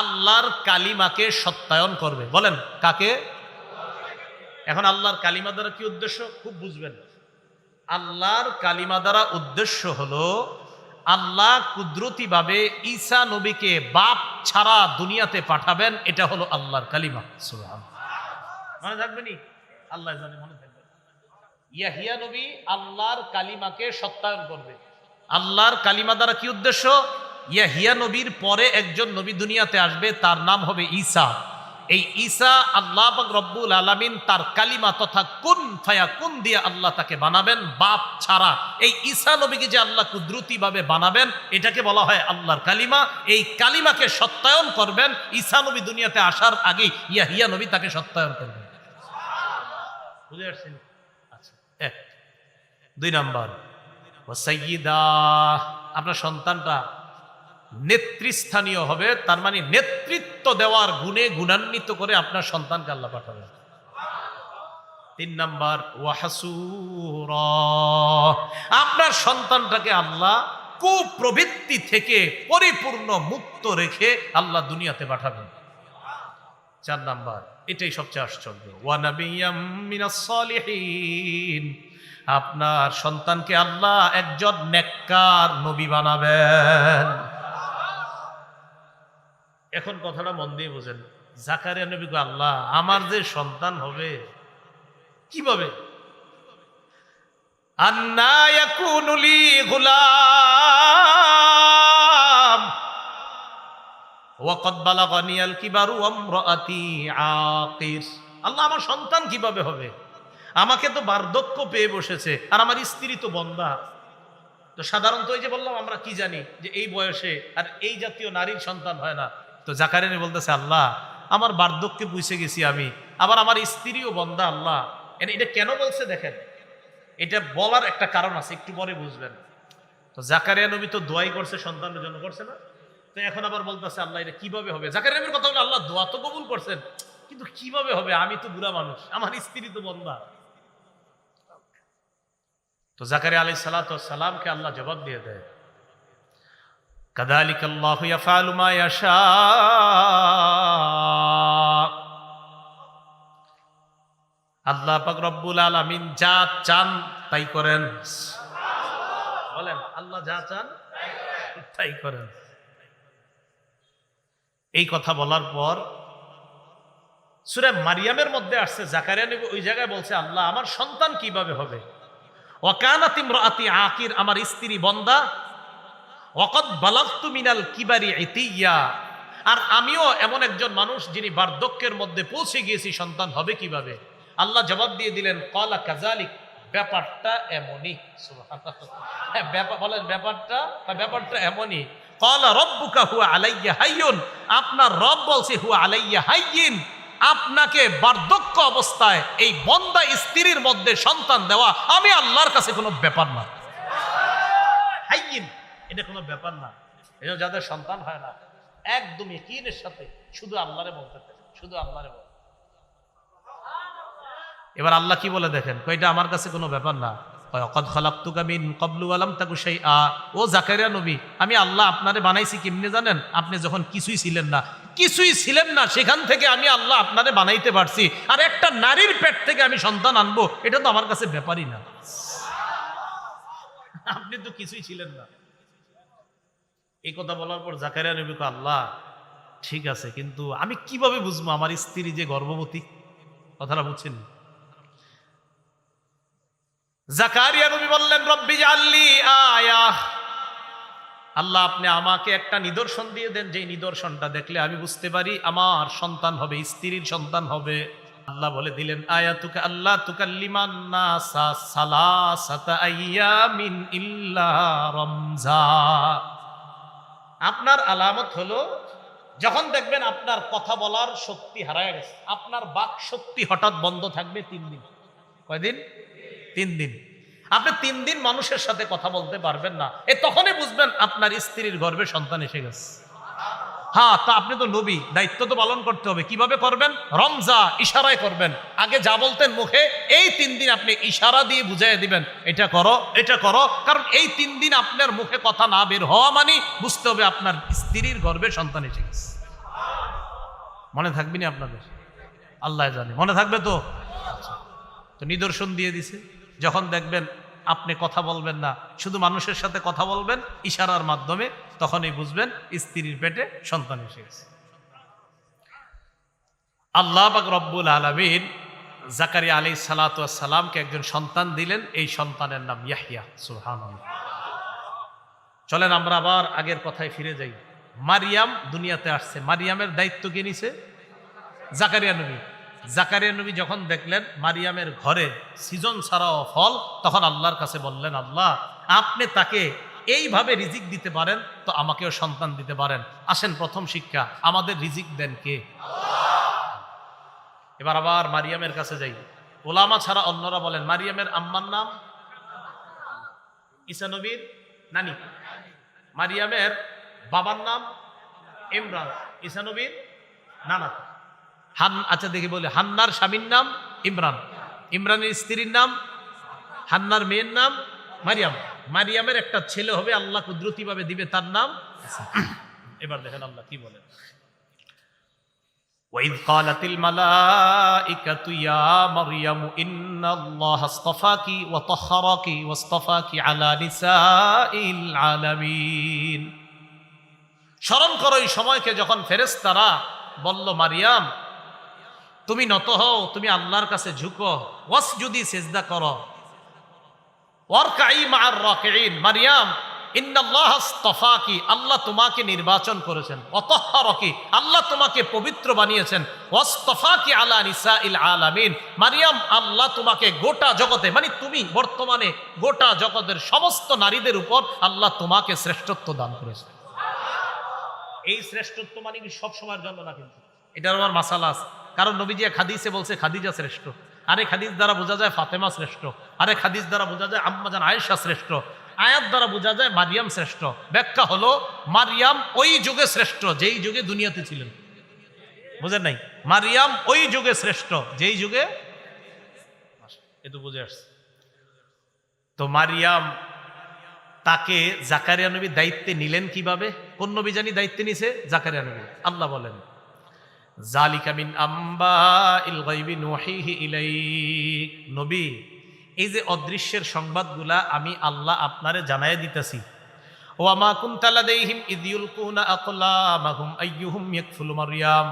আল্লাহর কালিমাকে সত্যায়ন করবে। বলেন কাকে? এখন আল্লাহর কালিমা দ্বারা কি উদ্দেশ্য খুব বুঝবেন। আল্লাহর কালিমা দ্বারা উদ্দেশ্য হলো আল্লাহ কুদরতি ভাবে ঈসা নবীকে বাপ ছাড়া দুনিয়াতে পাঠাবেন, এটা হলো আল্লাহর কালিমা। সুবহানাল্লাহ, মনে থাকবেনি? আল্লাহ জানে, মনে থাকবে। ইয়াহইয়া নবী আল্লাহর কালিমাকে সত্যায়ন করবে। আল্লাহর কালিমা দ্বারা কি উদ্দেশ্য? ইয়াহইয়া নবীর পরে একজন নবী দুনিয়াতে আসবে, তার নাম হবে ঈসা। এই ঈসা আল্লাহ পাক রব্বুল আলামিন তার কালিমা তথা কুন ফায়াকুন দিয়ে আল্লাহ তাকে বানাবেন বাপ ছাড়া। এই ঈসা নবীকে যে আল্লাহ কুদরতি ভাবে বানাবেন, এটাকে বলা হয় আল্লাহর কালিমা। এই কালিমাকে সত্যায়ন করবেন ঈসা নবী দুনিয়াতে আসার আগে, ইয়াহইয়া নবী তাকে সত্যায়ন করবেন। বুঝে আসছেন? আচ্ছা, 2 নাম্বার ওয়াসাইয়্যিদা, আপনার সন্তানটা নেতৃস্থানীয় হবে, তার মানে নেতৃত্ব দেওয়ার গুণে গুণান্বিত করে আপনার সন্তানকে আল্লাহ পাঠাবেন। 3 নাম্বার ওয়াহাসুরা, আপনার সন্তানটাকে আল্লাহ কুপ্রবৃত্তি থেকে পরিপূর্ণ মুক্ত রেখে আল্লাহ দুনিয়াতে পাঠাবেন। 4 নাম্বার, এটাই সবচেয়ে আশ্চর্য, ওয়া নাবিয়্যাম মিনাস সালিহিন, আপনার সন্তানকে আল্লাহ একজন নেককার নবী বানাবেন। এখন কথাটা মন দিয়ে বোঝেন, জাকারিয়া নবী কয়, আল্লাহ আমার যে সন্তান হবে কিভাবে, আন্না ইয়াকুনু লি গুলাম ওয়া ক্বাদ বালাগানিয়াল কিবারু ওয়া ইমরাআতি আকির, আল্লাহ আমার সন্তান কিভাবে হবে, আমাকে তো বার্ধক্য পেয়ে বসেছে আর আমার স্ত্রী তো বন্ধা। তো সাধারণত এই যে বললাম আমরা কি জানি যে এই বয়সে আর এই জাতীয় নারীর সন্তান হয় না। তো জাকারিয়া বলতেছে, আল্লাহ আমার বার্ধক্যে পুষে গেছি আমি, আবার আমার স্ত্রীও বন্ধা। আল্লাহ এটা কেন বলছে দেখেন, এটা বলার একটা কারণ আছে, একটু পরে বুঝবেন। তো জাকারিয়া নবী তো দোয়াই করছে সন্তানের জন্য, করছে না? তো এখন আবার বলতেছে আল্লাহ এটা কিভাবে হবে। জাকারিয়া নবীর কথা বলে আল্লাহ দোয়া তো কবুল করছেন, কিন্তু কিভাবে হবে, আমি তো বুড়া মানুষ, আমার স্ত্রী তো বন্ধা। তো জাকারিয়া আলাইহিস সালাতু ওয়াস সালামকে আল্লাহ জবাব দিয়ে দেয়, কাযালিকা আল্লাহু ইয়াফআলু মা ইয়াশা, আল্লাহ পাক রব্বুল আলামিন যা চান তাই করেন। বলেন, আল্লাহ যা চান তাই করেন। এই কথা বলার পর সূরা মারিয়ামের মধ্যে আসছে, জাকারিয়া নবী ওই জায়গায় বলছে, আল্লাহ আমার সন্তান কিভাবে হবে, ওয়া কানাত ইমরাআতি আকির, আমার স্ত্রী বন্ধা, ওয়া ক্বাদ বালাগতু মিনাল কিবারি ইতিয়া, আর আমিও এমন একজন মানুষ যিনি বার্ধক্যের মধ্যে পৌঁছে গিয়েছি, সন্তান হবে কিভাবে। আল্লাহ জবাব দিয়ে দিলেন, ক্বালা কাযালিক, ব্যাপারটা এমনই। সুবহানাল্লাহ, বলেন ব্যাপারটা এমনই। ক্বালা রাব্বুকা হুয়া আলাইয়া হাইয়ুন, আপনার রব বলছে হুয়া আলাইয়া হাইয়িন, আপনাকে বার্ধক্য অবস্থায় এই বন্ধা স্ত্রীর মধ্যে সন্তান দেওয়া আমি আল্লাহর কাছে কোনো ব্যাপার না। হাইয়িন, এটা কোনো ব্যাপার না। এই যাদের সন্তান হয় না একদম ইয়াকিনের সাথে শুধু আল্লাহরে বলতে পারে, শুধু আল্লাহরে বলতে। এবার আল্লাহ কি বলে দেখেন, কয়টা আমার কাছে কোনো ব্যাপার না। ক্বাদ খালাকতুকা মিন ক্বাবলু ওয়া লাম তাকু শাইআ, ও জাকারিয়া নবী আমি আল্লাহ আপনারে বানাইছি কেমনে জানেন, আপনি যখন কিছুই ছিলেন না সেখান থেকে আমি আল্লাহ আপনারে বানাইতে পারছি, আর একটা নারীর পেট থেকে আমি সন্তান আনবো এটা তো আমার কাছে ব্যাপারই না। আপনি তো কিছুই ছিলেন না। এই কথা বলার পর জাকারিয়া নবী কয়, আল্লাহ ঠিক আছে, কিন্তু আমি কিভাবে বুঝবো আমার স্ত্রী যে গর্ভবতী, কথাটা বুঝছেন? জাকারিয়া নবী বললেন, রব্বি জাআললি আয়া, আল্লাহ আপনি আমাকে একটা নিদর্শন দিয়ে দেন, যে নিদর্শনটা দেখলে আমি বুঝতে পারি আমার সন্তান হবে, স্ত্রীর সন্তান হবে। আল্লাহ বলে দিলেন, আয়াতুকা আল্লাহ তুকাল্লিমান নাসা সালাসাতা আইয়ামিন ইল্লা রমজা, আপনার আলামত হলো যখন দেখবেন আপনার কথা বলার শক্তি হারায় গেছে, আপনার বাক শক্তি হঠাৎ বন্ধ থাকবে 3 দিন। কয়দিন? 3 দিন। আপনি 3 দিন মানুষের সাথে কথা বলতে পারবেন না, তখনই বুঝবেন আপনার স্ত্রীর গর্ভে সন্তান এসে গেছে। হ্যাঁ, তা আপনি তো নবী, দায়িত্ব তো পালন করতে হবে। কিভাবে করবেন? রমজা, ইশারায় করবেন। আগে যা বলতেন মুখে, এই 3 দিন আপনি ইশারা দিয়ে বুঝাই দিবেন, এটা করো এটা করো, কারণ এই 3 দিন আপনার মুখে কথা না বের হওয়া মানে বুঝতে হবে আপনার স্ত্রীর গর্ভে সন্তান এসে গেছে। মনে থাকবে না আপনাদের? আল্লাহ জানে মনে থাকবে তো। তো নিদর্শন দিয়ে দিছে, যখন দেখবেন আপনি কথা বলবেন না, শুধু মানুষের সাথে কথা বলবেন ইশারার মাধ্যমে, তখনই বুঝবেন স্ত্রীর পেটে সন্তান এসে গেছে। আল্লাহ পাক রব্বুল আলামিন জাকারিয়া আলাইহিস সালাতু ওয়াস সালামকে একজন সন্তান দিলেন, এই সন্তানের নাম ইয়াহইয়া। সুবহানাল্লাহ। চলেন আমরা আবার আগের কথায় ফিরে যাই। মারিয়াম দুনিয়াতে আসছে, মারিয়ামের দায়িত্ব কে নিছে? জাকারিয়া নবী। জাকারিয়া নবী যখন দেখলেন মারিয়ামের ঘরে সিজন ছাড়াও ফল, তখন আল্লাহর কাছে বললেন, আল্লাহ আপনি তাকে এইভাবে রিজিক দিতে পারেন তো আমাকেও সন্তান দিতে পারেন। আসেন, প্রথম শিক্ষা, আমাদের রিজিক দেন কে? এবার আবার মারিয়ামের কাছে যাই। ওলামা ছাড়া অন্যরা বলেন মারিয়ামের আম্মার নাম ঈসা নবীর নানি। মারিয়ামের বাবার নাম ইমরান, ঈসা নবীর নানা। আচ্ছা দেখি বলি, হান্নার স্বামীর নাম ইমরান, ইমরানের স্ত্রীর নাম, হান্নার মেয়ের নাম মারিয়াম। মারিয়ামের একটা ছেলে হবে, আল্লাহ কুদরতি ভাবে দিবে, তার নাম। এবার দেখেন আল্লাহ কি বলেন, وَإِذْ قَالَتِ الْمَلَائِكَةُ يَا مَرْيَمُ إِنَّ اللَّهَ اصْطَفَاكِ وَطَهَّرَكِ وَاصْطَفَاكِ عَلَى نِسَاءِ الْعَالَمِينَ। স্মরণ করো এই সময়কে যখন ফেরেশতারা বলল, মারিয়াম তুমি নত হও, তুমি আল্লাহর কাছে ঝুঁকো, ওয়াসজুদি সিজদা করো, ওয়ারকাই মা'আর রাকিঈন। মারিয়াম ইন্নাল্লাহ আস্তাফাকি, আল্লাহ তোমাকে নির্বাচন করেছেন, ওয়াতাহহারাকি, আল্লাহ তোমাকে পবিত্র বানিয়েছেন, ওয়াসতাফাকি আলা নিসাইল আলামিন। মারিয়াম আল্লাহ তোমাকে গোটা জগতে, মানে তুমি বর্তমানে গোটা জগতের সমস্ত নারীদের উপর আল্লাহ তোমাকে শ্রেষ্ঠত্ব দান করেছেন। এই শ্রেষ্ঠত্ব মানে কি সব সময়ের জন্য না, কিন্তু এটার আমার মাসালা আছে। কারণ নবীজি এক হাদিসে বলছে খাদিজা শ্রেষ্ঠ, আরেক হাদিস দ্বারা বোঝা যায় ফাতেমা শ্রেষ্ঠ, আরেক হাদিস দ্বারা বোঝা যায় আম্মা জান আয়েশা শ্রেষ্ঠ, আয়াত দ্বারা বোঝা যায় মারিয়াম শ্রেষ্ঠ। ব্যাখ্যা হলো মারিয়াম ওই যুগে শ্রেষ্ঠ যেই যুগে দুনিয়াতে ছিলেন। বুঝেন নাই? মারিয়াম ওই যুগে শ্রেষ্ঠ যেই যুগে, এ তো বুঝে আসছে। তো মারিয়াম তাকে জাকারিয়া নবী দায়িত্বে নিলেন কিভাবে? কোন নবী জানি দায়িত্বে নিছে? জাকারিয়া নবী। আল্লাহ বলেন, যালিকা মিন আম্বাইল গায়বি নুহিহি ইলাইক। নবী, এই যে অদৃশ্যের সংবাদগুলা আমি আল্লাহ আপনারে জানায় দিতেছি। ওয়া মা কুনতা লাদাইহিম ইয ইউলকুনা আকলামাহুম আইয়ুহুম ইয়াকফুলু মারইয়াম।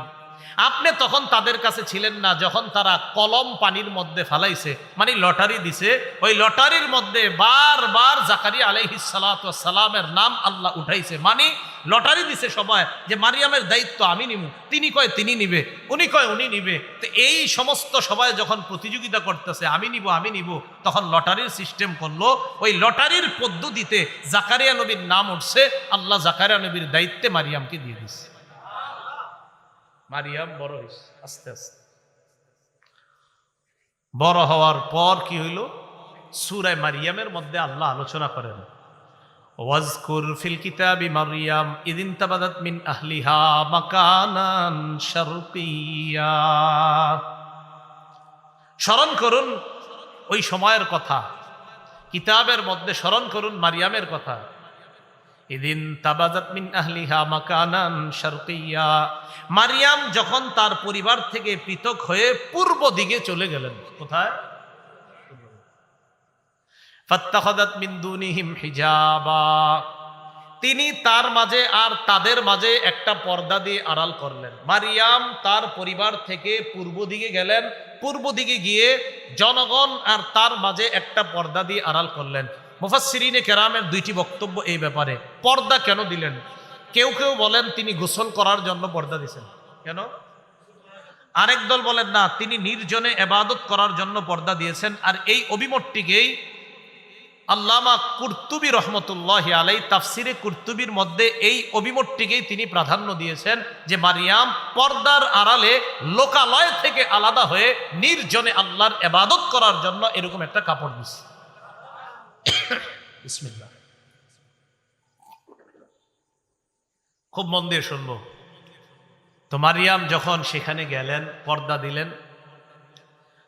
আপনি তখন তাদের কাছে ছিলেন না যখন তারা কলম পানির মধ্যে ফালাইছে, মানে লটারি দিছে, ওই লটারির মধ্যে বারবার জাকারিয়া আলাইহিস সালাতু ওয়াস সালামের নাম আল্লাহ উঠাইছে। মানে লটারি দিছে সবাই যে মারিয়ামের দায়িত্ব আমি নিব, তিনি কয় তিনি নিবে, উনি কয় উনি নিবে। তো এই সমস্ত সবাই যখন প্রতিযোগিতা করতেছে আমি নিব, তখন লটারির সিস্টেম করলো, ওই লটারির পদ্ধতিতে জাকারিয়া নবীর নাম উঠছে, আল্লাহ জাকারিয়া নবীর দায়িত্বে মারিয়ামকে দিয়ে দিছে। মারিয়াম বড় হয়েছে, আস্তে আস্তে বড় হওয়ার পর কি হইল? সূরা মারিয়ামের মধ্যে আল্লাহ আলোচনা করেন, ওয়াজকুর ফিল কিতাবি মারিয়াম ইয ইনতাবাযাত মিন আহলিহা মাকানান শারকিয়্যা। স্মরণ করুন ওই সময়ের কথা, কিতাবের মধ্যে স্মরণ করুন মারিয়ামের কথা। ইয ইনতাবাযাত মিন আহলিহা মাকানান শারকিয়্যা। মারিয়াম যখন তার পরিবার থেকে পৃথক হয়ে পূর্ব দিকে চলে গেলেন। কোথায়? ফাত্তাখাযাত মিন দুনিহিম হিজাবা। তিনি তার মাঝে আর তাদের মাঝে একটা পর্দা দিয়ে আড়াল করলেন। মারিয়াম তার পরিবার থেকে পূর্ব দিকে গেলেন, পূর্ব দিকে গিয়ে জনগণ আর তার মাঝে একটা পর্দা দিয়ে আড়াল করলেন। মুফাসসিরিনে কেরামের দুইটি বক্তব্য এই ব্যাপারে। পর্দা কেন দিলেন? কেউ কেউ বলেন তিনি গোসল করার জন্য পর্দা দিয়েছেন। কেন? আরেক দল বলেন না, তিনি নির্জনে ইবাদত করার জন্য পর্দা দিয়েছেন। আর এই অভিমতটিকেই আল্লামা কুরতুবী রহমতুল্লাহি আলাইহি তাফসিরে কুরতুবীর মধ্যে এই অভিমতটিকেই তিনি প্রাধান্য দিয়েছেন যে মারিয়াম পর্দার আড়ালে লোকালয় থেকে আলাদা হয়ে নির্জনে আল্লাহর ইবাদত করার জন্য এরকম একটা কাপড় দিয়েছে। বিসমিল্লাহ, খুব মন দিয়ে শুনবো। তো মারিয়াম যখন সেখানে গেলেন, পর্দা দিলেন,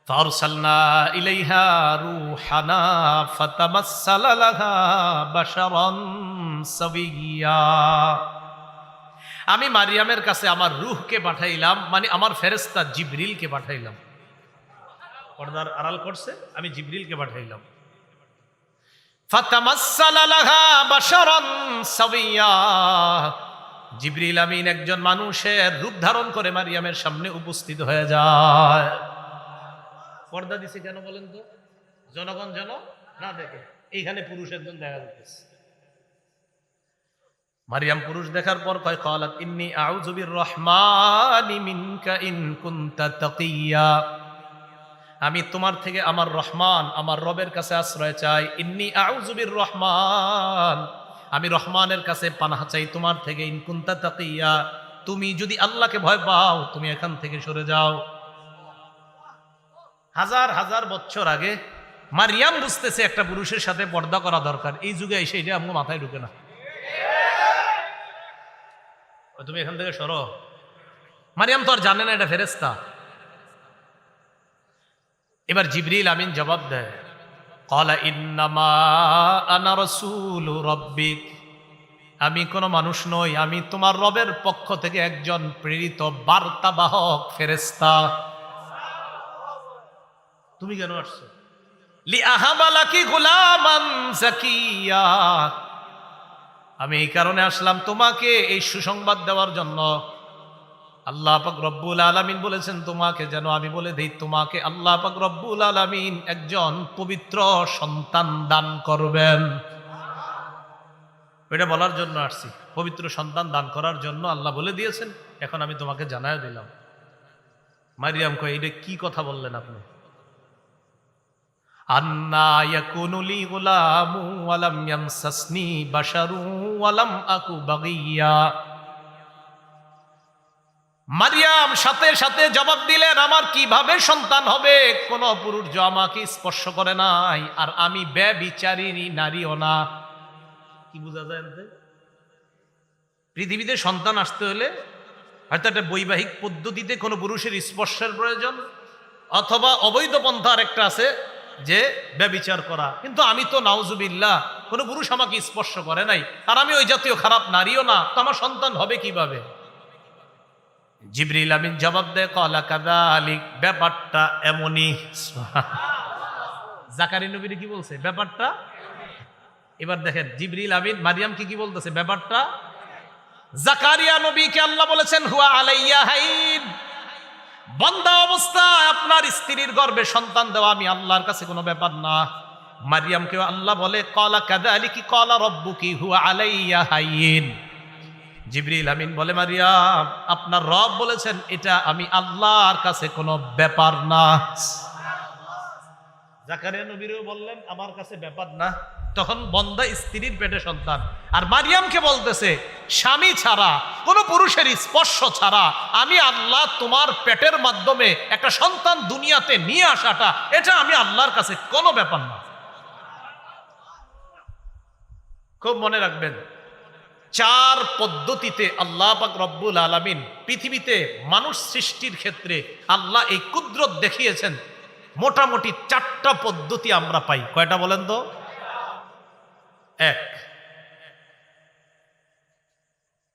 ফারসালনা ইলাইহা রূহানা ফাতামাসসালা লাহা বাশারান সাবিয়্যা। আমি মারিয়ামের কাছে আমার রূহকে পাঠাইলাম, মানে আমার ফেরেশতা জিবরিলকে পাঠাইলাম। পর্দার আড়াল করছে, আমি জিবরিলকে পাঠাইলাম। ফাতামাসসালা লাহা বাশারান সাবিয়্যা। জিবরিল আমিন একজন মানুষের রূপ ধারণ করে মারিয়ামের সামনে উপস্থিত হয়ে যায়। পর্দা দিছে কেন বলেন তো? জনগণ যেন না দেখে। এইখানে পুরুষ একজন দেখা যাচ্ছে। মারিয়াম পুরুষ দেখার পর কয়, ক্বালাত ইন্নী আউযু বির-রহমানি মিনকা ইন কুনতা তাকিয়্যা। আমি তোমার থেকে আমার রহমান, আমার রবের কাছে আশ্রয় চাই। ইন্নী আউযু বির-রহমান, আমি রহমানের কাছে পানাহ চাই তোমার থেকে। ইন কুনতা তাকিয়্যা, তুমি যদি আল্লাহকে ভয় পাও তুমি এখান থেকে সরে যাও। হাজার হাজার বছর আগে মারিয়াম বুঝতেছে একটা পুরুষের সাথে পর্দা করা দরকার, এই যুগে এসে এটা আমার মাথায় ঢুকে না। তুমি এখান থেকে সরো। মারিয়াম তো আর জানে না এটা ফেরেশতা। এবার জিবরিল আমিন জবাব দেয়, ক্বালা ইন্নামা আনা রাসূলু রাব্বিক, আমি কোনো মানুষ নই, আমি তোমার রবের পক্ষ থেকে একজন প্রেরিত বার্তাবাহক ফেরেশতা। তুমি কেন আসছো? লিআহাবা লাকি গুলামান যাকিয়া, আমি এই কারণে আসলাম তোমাকে এই সুসংবাদ দেওয়ার জন্য। আল্লাহ পাক রব্বুল আলামিন বলেছেন তোমাকে যেন আমি বলে দেই, তোমাকে আল্লাহ পাক রব্বুল আলামিন একজন পবিত্র সন্তান দান করবেন। এটা বলার জন্য আসছি, পবিত্র সন্তান দান করার জন্য আল্লাহ বলে দিয়েছেন, এখন আমি তোমাকে জানায় দিলাম। মারিয়াম কয়, এটা কি কথা বললেন আপনি? আন্না ইয়াকুনু লি গুলামু ওয়া লাম ইয়ামসাসনি বাশারু ওয়া লাম আকু বাগিয়া। মারিয়াম সাথে সাথে জবাব দিলেন, আমার কিভাবে সন্তান হবে? কোন পুরুষ আমাকে স্পর্শ করে নাই, আর আমি ব্যভিচারিণী নারীও না। কি বোঝা যায়? পৃথিবীতে সন্তান আসতে হলে হয়তো একটা বৈবাহিক পদ্ধতিতে কোনো পুরুষের স্পর্শের প্রয়োজন, অথবা অবৈধ পন্থা আরেকটা আছে যে ব্যভিচার করা। কিন্তু আমি তো নাউজুবিল্লাহ, কোনো পুরুষ আমাকে স্পর্শ করে নাই, আর আমি ওই জাতীয় খারাপ নারীও না, তো আমার সন্তান হবে কিভাবে? জিবরিল আমিন জবাব দেয়, ক্বালা কাযালিক, ব্যাপারটা এমনই। জাকারিয়া নবীর কি বলছে? ব্যাপারটা। এবার দেখেন জিবরিল আমিন মারিয়ামকে কি বলতেছে? ব্যাপারটা। জাকারিয়া নবীকে আল্লাহ বলেছেন, হুয়া আলাইয়া হাইন, বান্দা অবস্থায় আপনার স্ত্রীর গর্ভে সন্তান দেওয়া আমি আল্লাহর কাছে কোনো ব্যাপার না। মারিয়ামকে আল্লাহ বলে, ক্বালা কাযালিকি ক্বালা রাব্বুকি হুয়া আলাইয়া হাইন। জিবরিল আমিন বলে, মারিয়াম আপনার রব বলেছেন এটা আমি আল্লাহর কাছে কোনো ব্যাপার না। জাকারিয়া নবীও বললেন আমার কাছে ব্যাপার না। তখন বন্দা স্ত্রীর পেটে সন্তান, আর মারিয়ামকে বলতেছে স্বামী ছাড়া, কোনো পুরুষের স্পর্শ ছাড়া আমি আল্লাহ তোমার পেটের মাধ্যমে একটা সন্তান দুনিয়াতে নিয়ে আসাটা, এটা আমি আল্লাহর কাছে কোনো ব্যাপার না। খুব মনে রাখবেন, 4 পদ্ধতিতে আল্লাহ পাক রব্বুল আলামিন পৃথিবীতে মানুষ সৃষ্টির ক্ষেত্রে আল্লাহ এই কুদরত দেখিয়েছেন। মোটামুটি 4টা পদ্ধতি আমরা পাই। কয়টা বলেন তো? 1,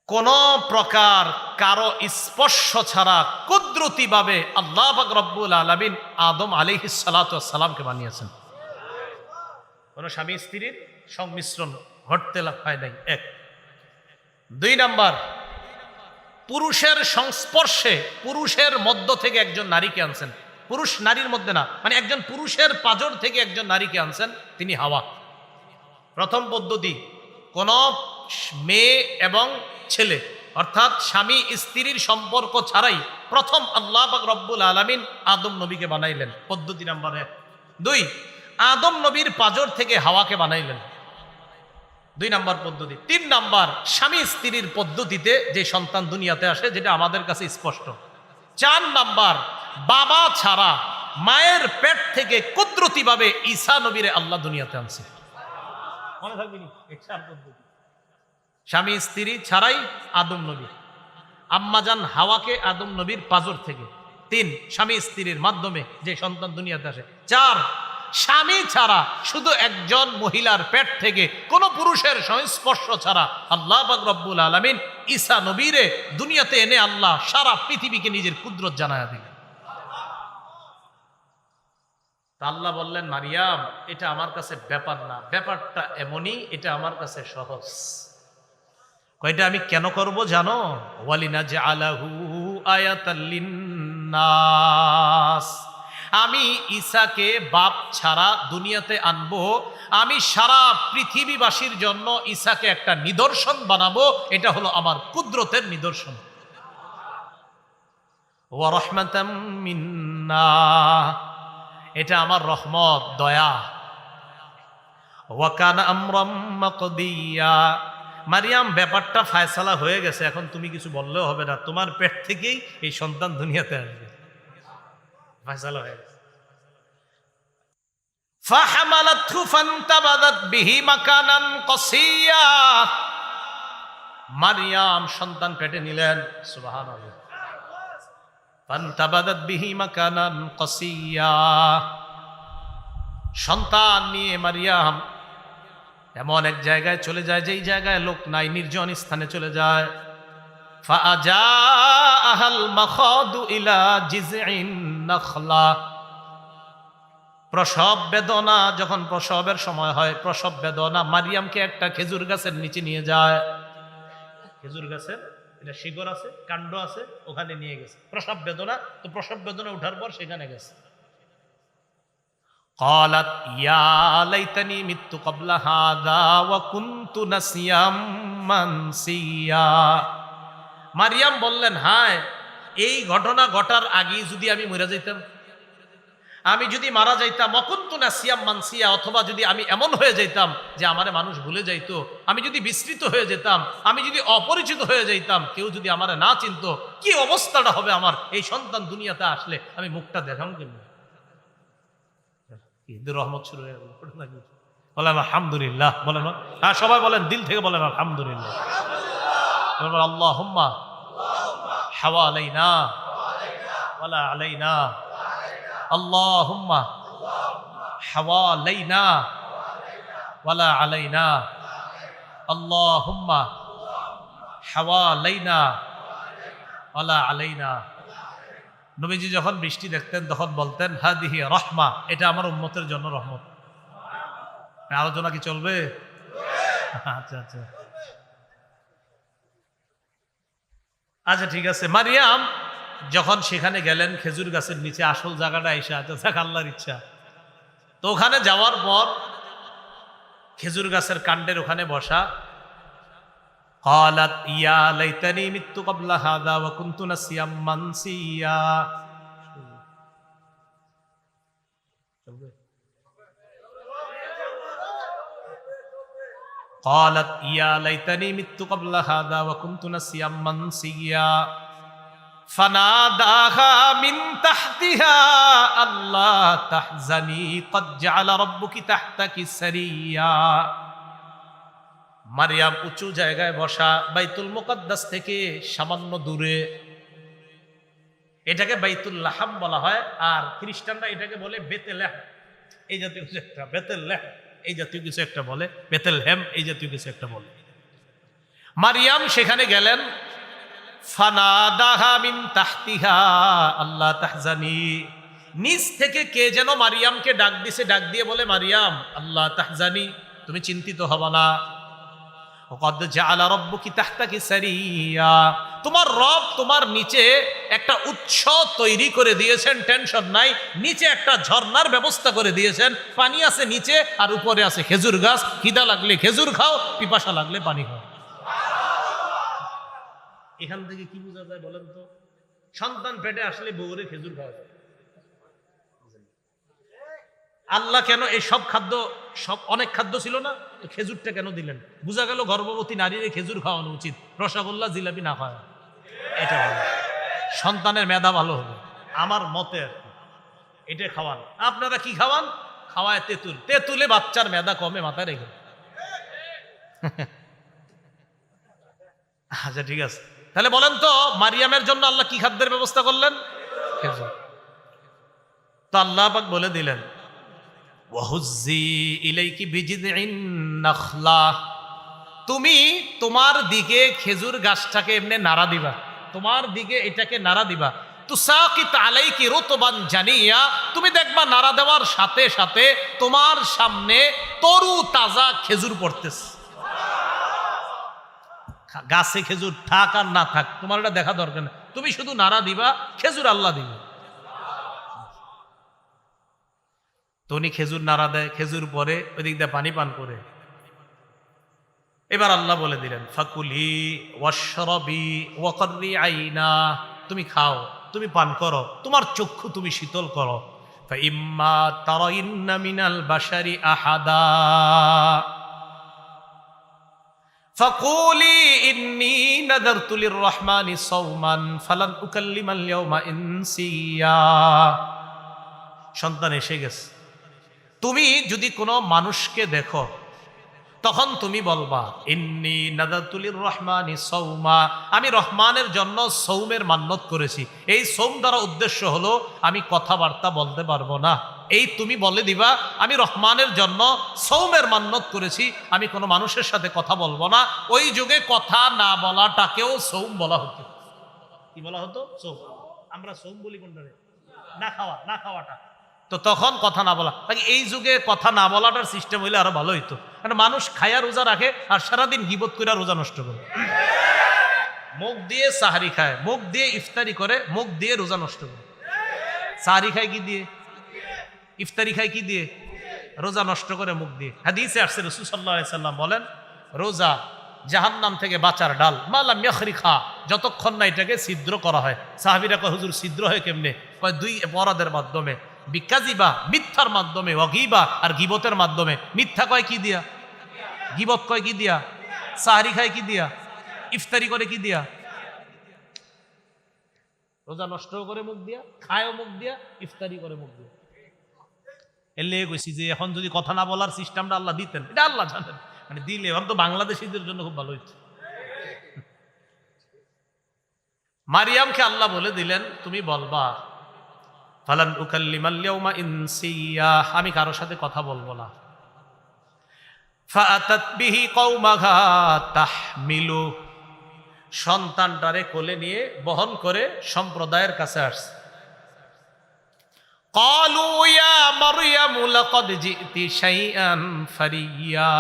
কোন প্রকার কারো স্পর্শ ছাড়া কুদরতি ভাবে আল্লাহ পাক রব্বুল আলামিন আদম আলাইহিস সালাতু ওয়াস সালামকে বানিয়েছেন। কোন স্বামী স্ত্রীর সংমিশ্রণ ঘটতে হয় নাই। 1। 2 নাম্বার, পুরুষের সংস্পর্শে পুরুষের মধ্য থেকে একজন নারীকে আনছেন। পুরুষ নারীর মধ্যে না, মানে একজন পুরুষের পাঁজর থেকে একজন নারীকে আনছেন, তিনি হাওয়া। প্রথম পদ্ধতি, কোন মেয়ে এবং ছেলে অর্থাৎ স্বামী স্ত্রীর সম্পর্ক ছাড়াই প্রথম আল্লাহ পাক রব্বুল আলামিন আদম নবীকে বানাইলেন। পদ্ধতি নাম্বার 1। 2, আদম নবীর পাঁজর থেকে হাওয়াকে বানাইলেন। 2 নাম্বার পদ্ধতি। 3 নাম্বার, স্বামী স্ত্রীর পদ্ধতিতে যে সন্তান দুনিয়াতে আসে, যেটা আমাদের কাছে স্পষ্ট। 4 নাম্বার, বাবা ছাড়া মায়ের পেট থেকে কুদরতি ভাবে ঈসা নবীরে আল্লাহ দুনিয়াতে আনছে। মনে থাকবে নি? 4 পদ্ধতি। স্বামী স্ত্রী ছাড়াই আদম নবী, আম্মাজান হাওয়াকে আদম নবীর পাঁজর থেকে। 3, স্বামী স্ত্রীর মাধ্যমে যে সন্তান দুনিয়াতে আসে। 4, স্বামী ছাড়া শুধু একজন মহিলার পেট থেকে কোন পুরুষের সংস্পর্শ ছাড়া আল্লাহ পাক রব্বুল আলামিন ঈসা নবীরে দুনিয়াতে এনে আল্লাহ সারা পৃথিবীকে নিজের কুদরত জানায়া দিলেন। আল্লাহ বললেন, মারিয়াম এটা আমার কাছে ব্যাপার না, ব্যাপারটা এমনই, এটা আমার কাছে সহজ। কয়টা আমি কেন করব জানো? ওয়ালিনাজআলাহু আয়াতাল লিন্নাস, আমি ঈসাকে বাপ ছাড়া দুনিয়াতে আনবো, আমি সারা পৃথিবীবাসীর জন্য ঈসাকে একটা নিদর্শন বানাবো। এটা হলো আমার কুদরতের নিদর্শন। ওয়া রাহমাতাম মিন্না, এটা আমার রহমত, দয়া। ওয়া কানা আমরাম মাকদিয়া, মারিয়াম ব্যাপারটা ফায়সালা হয়ে গেছে, এখন তুমি কিছু বললেও হবে না, তোমার পেট থেকেই এই সন্তান দুনিয়াতে আসবে। ফায়সালা হয়ে গেছে। ফাহামালাতহু ফান্তাবাদাত বিহি মাকানান কসিয়া। মারিয়াম সন্তান পেটে নিলেন, সুবহানাল্লাহ। ফান্তাবাদাত বিহি মাকানান কসিয়া। সন্তান নিয়ে মারিয়াম এমন এক জায়গায় চলে যায় যেই জায়গায় লোক নাই, নির্জন স্থানে চলে যায়। ফাআজাআহাল মাখাদু ইলা জিযইন নাখলা। প্রসব বেদনা, যখন প্রসবের সময় হয়, প্রসব বেদনা মারিয়ামকে একটা খেজুর গাছের নিচে নিয়ে যায়। খেজুর গাছের এটা শিকড় আছে, কাণ্ড আছে, ওখানে নিয়ে গেছে। প্রসব বেদনা, তো প্রসব বেদনা উঠার পর সেখানে গেছে। ক্বালাত ইয়া লাইতানি মিততু ক্বাবলা হাযা ওয়া কুনতু নাসিয়াম মানসিয়া। মারিয়াম বললেন, হায়, এই ঘটনা ঘটার আগেই যদি আমি মরে যাইতাম, আমি যদি মারা যাইতাম, অকুন্তু নাসিয়াম মানসিয়া, অথবা যদি আমি এমন হয়ে যাইতাম যে আমারে মানুষ ভুলে যাইতো, আমি যদি বিস্মৃত হয়ে যেতাম, আমি যদি অপরিচিত হয়ে যাইতাম, কেউ যদি আমারে না চিনতো, কি অবস্থাটা হবে আমার? এই সন্তান দুনিয়াতে আসলে আমি মুখটা দেখাম কেমন? ঈদের রহমত শুরু হয়ে গেল। বলেন আলহামদুলিল্লাহ, বলেন। হ্যাঁ, সবাই বলেন, দিল থেকে বলেন আলহামদুলিল্লাহ। আল্লাহুম্মা হাওয়ালাইনা ওয়ালা আলাইনা। আল্লাহুম্মা হাওয়ালাইনা ওয়ালা আলাইনা। আল্লাহুম্মা হাওয়ালাইনা ওয়ালা আলাইনা। নবীজি যখন বৃষ্টি দেখতেন তখন বলতেন, হাদিহি রাহমা, এটা আমার উম্মতের জন্য রহমত। আলোচনা কি চলবে? আচ্ছা আচ্ছা আচ্ছা, ঠিক আছে। মারিয়াম যখন সেখানে গেলেন খেজুর গাছের নিচে, আসল জায়গাটা এসে আছে, আল্লাহর ইচ্ছা। তো ওখানে যাওয়ার পর খেজুর গাছের কাণ্ডের ওখানে বসা। ক্বালাত ইয়া লাইতানি মিততু ক্বাবলা হাযা ওয়া কুনতু নাসিয়াম মানসিয়া। ক্বালাত ইয়া লাইতানি মিততু ক্বাবলা হাযা ওয়া কুনতু নাসিয়াম মানসিয়া। ফানাদাহা মিন তাহতিহা আল্লা তাহজানি ক্বাদ জাআলা রাব্বুকি তাহতাকি সারিয়া। মারিয়াম উঁচু জায়গায় বসা, বাইতুল মুকাদ্দাস থেকে সামান্য দূরে। এটাকে বাইতুল লাহাম বলা হয়, আর খ্রিস্টানরা এটাকে বলে বেতেলহেম, এই জাতীয় কিছু একটা। বেতেলহেম এই জাতীয় কিছু একটা বলে, বেতেলহেম এই জাতীয় কিছু একটা বলে। মারিয়াম সেখানে গেলেন। ফানাদাহা মিন তাহতিহা আল্লা তাহজানি। নিচ থেকে কে যেন মারিয়ামকে ডাক দিছে, ডাক দিয়ে বলে, মারিয়াম, আল্লাহ তাহজানি, তুমি চিন্তিত হবা না। ক্বাদ জাআলা রাব্বুকি তাহতাকি সারিয়া। তোমার রব তোমার নিচে একটা উৎস তৈরি করে দিয়েছেন, টেনশন নাই। নিচে একটা ঝর্ণার ব্যবস্থা করে দিয়েছেন, পানি আছে নিচে, আর উপরে আছে খেজুর গাছ। খিদা লাগলে খেজুর খাও, পিপাসা লাগলে পানি খাও। এখান থেকে কি বোঝা যায় বলেন তো? সন্তান পেটে আসলে বউরে খেজুর খাওয়া যায়। আল্লাহ কেন এই সব খাদ্য, সব অনেক খাদ্য ছিল না, তো খেজুরটা কেন দিলেন? বোঝা গেল গর্ভবতী নারীরে খেজুর খাওয়ানো উচিত, রসগোল্লা জিলাপি না খাওয়া। এটা ভালো, সন্তানের মেধা ভালো হবে আমার মতে আর কি। এটা খাওয়ান। আপনারা কি খাওয়ান? খাওয়ায় তেঁতুল। তেঁতুলে বাচ্চার মেধা কমে, মাথায় রেখে। আচ্ছা, ঠিক আছে। তাহলে বলেন তো, মারিয়ামের জন্য আল্লাহ কি খাদ্যের ব্যবস্থা করলেন? খেজুর। তো আল্লাহ পাক বলে দিলেন, ওয়াহুজ্জি ইলাইকি বিজিযইন নাখলা। তুমি তোমার দিকে খেজুর গাছটাকে এমনি নাড়া দিবা, তোমার দিকে এটাকে নাড়া দিবা। তুসাকিত আলাইকি রুতবান জানিয়া। তুমি দেখবা নাড়া দেওয়ার সাথে সাথে তোমার সামনে তরু তাজা খেজুর পড়তেছে। গাছে খেজুর থাক আর না থাক, তোমার এটা দেখা দরকার নেই। তুমি শুধু নাড়া দিবা, খেজুর আল্লাহ দিবে। তো উনি খেজুর নাড়া দেয়, খেজুর পরে ওই দিক দিয়ে পানি পান করে। এবার আল্লাহ বলে দিলেন, ফাকুলি ওয়াশরাবি ওয়াকরি আইনা। তুমি খাও, তুমি পান করো, তোমার চক্ষু তুমি শীতল করো। ফাইম্মা তারাইন্না মিনাল বাশারি আহাদা ফাকুলি ইন্নী নাযারতু লিররহমানি সাওমান ফালান উকাল্লিমাল ইয়াওমা ইনসিয়া। সন্তান এসে গেছে। তুমি যদি কোনো মানুষকে দেখো তখন তুমি বলবা ইন্নী নাযারতুলির রহমানি সাওমা, আমি রহমানের জন্য সৌমের মান্যত করেছি। এই সৌম দ্বারা উদ্দেশ্য হলো আমি কথাবার্তা বলতে পারবো না। এই তুমি বলে দিবা আমি রহমানের জন্য সৌমের মান্যত করেছি, আমি কোনো মানুষের সাথে কথা বলবো না। ওই যুগে কথা না বলাটাকেও সৌম বলা হতো। কি বলা হতো? সৌম। আমরা সৌম বলি কোনটারে? না খাওয়া, না খাওয়াটা। তো তখন কথা না বলা, এই যুগে কথা না বলাটার সিস্টেম হইলে আরো ভালো হইতো। কারণ মানুষ খায়া রোজা রাখে আর সারাদিন গিবত করে রোজা নষ্ট করে, মুখ দিয়ে সাহারি খায়, মুখ দিয়ে ইফতারি করে, মুখ দিয়ে রোজা নষ্ট করে। সাহারি খায় কি দিয়ে? ইফতারি খায় কি দিয়ে? রোজা নষ্ট করে মুখ দিয়ে। হাদিসে আসছে রাসূল সাল্লাল্লাহু আলাইহি সাল্লাম বলেন, রোজা জাহান্নাম থেকে বাঁচার ডাল, মালাম ইয়াখরিখা, যতক্ষণ না এটাকে ছিদ্র করা হয়। সাহাবীরা কয় হুজুর ছিদ্র হয় কেমনে? কয় দুই অপরাধের মাধ্যমে, বিকাজিবা মিথ্যার মাধ্যমে, ওয়াগিবা আর গিবতের মাধ্যমে। মিথ্যা কয় কি দিয়া? গিবত কয় কি দিয়া? সাহারি খায় কি দিয়া? ইফতারি করে কি দিয়া? রোজা নষ্ট করে মুখ দিয়া, খায়ও মুখ দিয়া, ইফতারি করে মুখ দিয়া। এলে কইছি যে এখন যদি কথা না বলার সিস্টেমটা আল্লাহ দিতেন, এটা আল্লাহ জানেন, মানে দিলে এখন তো বাংলাদেশিদের জন্য খুব ভালো হইতো। মারিয়ামকে আল্লাহ বলে দিলেন তুমি বলবা ফালান উকাল্লিমাল ইয়াউমা ইনসিয়া, আমি কারো সাথে কথা বলবো না। ফাআতাত বিহি কওমাহা তাহমিলু, সন্তানটারে কোলে নিয়ে বহন করে সম্প্রদায়ের কাছে আসছে। ক্বালু ইয়া মারইয়ামু লাকাদ জিতি শাইআন ফারিয়া,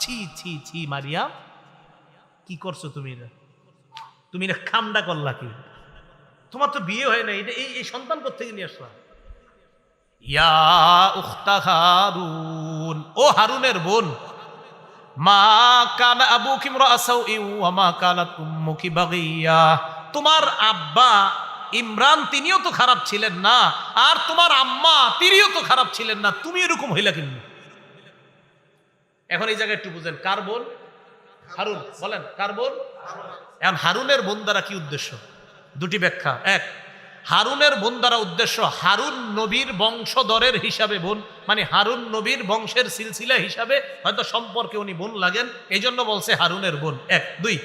ছি ছি ছি মারিয়াম, কি করছো তুমি? তুমি না কামডা করলা কি? তোমার তো বিয়ে হয় না, এটা এই সন্তান কোত্থেকে নিয়ে আসলা? ইয়া উখতা হারুন, ও হারুনের বোন, মা কানা আবুকি ইমরাআ সাউইন ওয়া মা কানাত উম্মুকি বাগিয়া, তোমার আব্বা ইমরান তিনিও তো খারাপ ছিলেন না, আর তোমার আম্মা তিনিও তো খারাপ ছিলেন না, তুমি এরকম হইলা কেমনে? এখন এই জায়গায় একটু বুঝেন, কার বোন? হারুন। বলেন কার বোন? এখন হারুনের বোন দ্বারা কি উদ্দেশ্য? দুটি ব্যাখ্যা। এক, হারুনের বোন দ্বারা উদ্দেশ্য হারুন নবীর বংশধরের হিসাবে বোন, মানে হারুন নবীর বংশের সিলসিলা হিসাবে হয়তো সম্পর্কে উনি বোন লাগেন, এই জন্য বলছে হারুনের বোন। এক। দুই,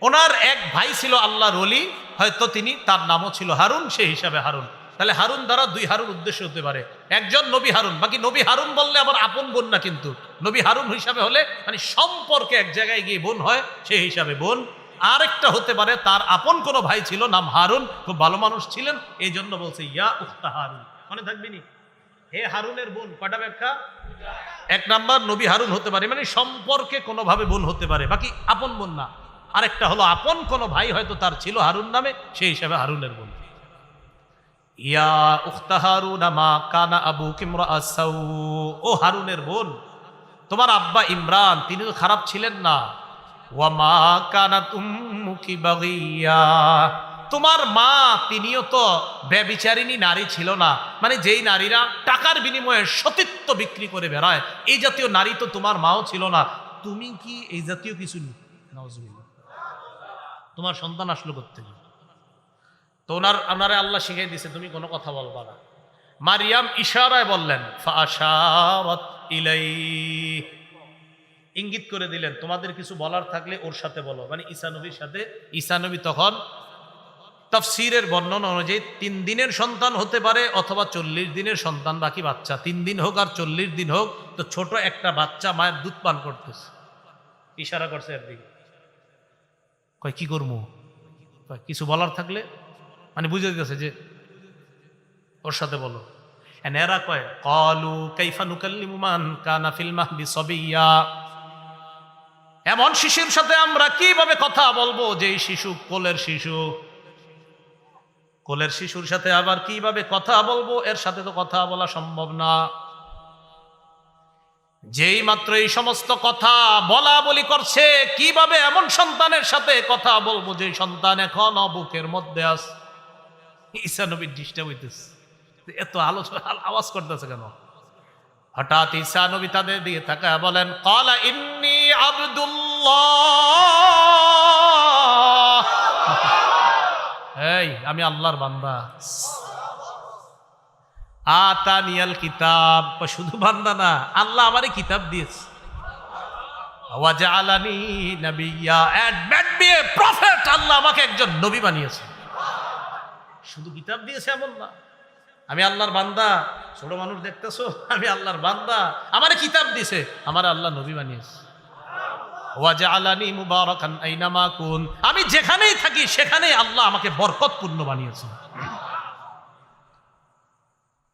ওনার এক ভাই ছিল আল্লাহর ওলি, হয়তো তিনি, তার নামও ছিল হারুন, সেই হিসাবে হারুন। তাহলে হারুন দ্বারা দুই হারুন উদ্দেশ্য হতে পারে। একজন নবী হারুন, বাকি নবী হারুন বললে আবার আপন বোন না, কিন্তু নবী হারুন হিসাবে হলে মানে সম্পর্কে এক জায়গায় গিয়ে বোন হয়, সেই হিসাবে বোন। আরেকটা হতে পারে তার আপন কোনো ভাই ছিল, নাম হারুন, খুব ভালো মানুষ ছিলেন, এই জন্য বলছে ইয়া উখতা হারুন। মনে থাকবেনি, হে হারুনের বোন। কয়টা ব্যাখ্যা? এক নাম্বার, নবী হারুন হতে পারে মানে সম্পর্কে কোনোভাবে বোন হতে পারে, বাকি আপন বোন না। আরেকটা হলো আপন কোনো ভাই হয়তো তার ছিল হারুন নামে, সেই হিসাবে হারুনের বোন। ইয়া উখতা হারুন মা কানা আবুকি ইমরাআ সাউ, ও হারুনের বোন, তোমার আব্বা ইমরান তিনি তো খারাপ ছিলেন না। ওয়া মা কানাত উম্মুকি বাগিয়া, তোমার মা তিনিও তো ব্যভিচারিণী নারী ছিল না, মানে যেই নারীরা টাকার বিনিময়ে সতীত্ব বিক্রি করে বেড়ায়, এই জাতীয় নারী তো তোমার মাও ছিল না। তুমি কি এই জাতীয় কিছু? নাউজুবিল্লাহ, তোমার সন্তান আসলো কোত্থেকে? তো ওনারে আল্লাহ শিখিয়ে দিছে তুমি কোনো কথা বলবা না। মারিয়াম ইশারায় বললেন, ফাআশারাত ইলাইহি, ইঙ্গিত করে দিলেন তোমাদের কিছু বলার থাকলে ওর সাথে বলো, মানে ঈসা নবীর সাথে। ঈসা নবী তখন তাফসীরের বর্ণনা অনুযায়ী 3 দিনের সন্তান হতে পারে অথবা 40 দিনের সন্তান, বাকি বাচ্চা। 3 দিন হোক আর 40 দিন হোক, তো ছোট একটা বাচ্চা মায়ের দুধ পান করতেছে, ইশারা করছে এর দিকে। কয় কি করবো? কিছু বলার থাকলে, মানে বুঝে দিতেছে যে ওর সাথে বলো। এরা কয় ক্বালু কাইফা নুকাল্লিমু মান কানা ফিল মাহদি সাবিয়্যা, এমন শিশুর সাথে আমরা কিভাবে কথা বলবো যে শিশু কোলের শিশু? কোলের শিশুর সাথে আবার কিভাবে কথা বলবো? এর সাথে তো কথা বলা সম্ভব না। যেই মাত্র এই সমস্ত কথা বলা বলি করছে, কিভাবে এমন সন্তানের সাথে কথা বলবো যে সন্তান এখন বুকের মধ্যে আছে? ঈসা নবীর ডিস্টার্ব হইতেছে, এত আলোচনা আওয়াজ করতেছে কেন? হঠাৎ ঈসা নবী তাদের দিয়ে তাকায় বলেন, ক্বালা ইন্নী আব্দুল্লাহ, এই আমি আল্লাহর বান্দা। আতানিয়াল কিতাব, শুধু বান্দা না, আল্লাহ আমারে কিতাব দিয়েছে। ওয়াজআলানি নাবিয়্যা, and made me a prophet, আল্লাহ আমাকে একজন নবী বানিয়েছে। শুধু কিতাব দিয়েছে এমন না, আমি আল্লাহর বান্দা, ছোট মানুষ দেখতেছো, আমি আল্লাহর বান্দা, আমারে কিতাব দিয়েছে, আমার আল্লাহ নবী বানিয়েছে। ওয়াজআলানি মুবারাকান আইনামা কুন, আমি যেখানেই থাকি সেখানেই আল্লাহ আমাকে বরকতপূর্ণ বানিয়েছে।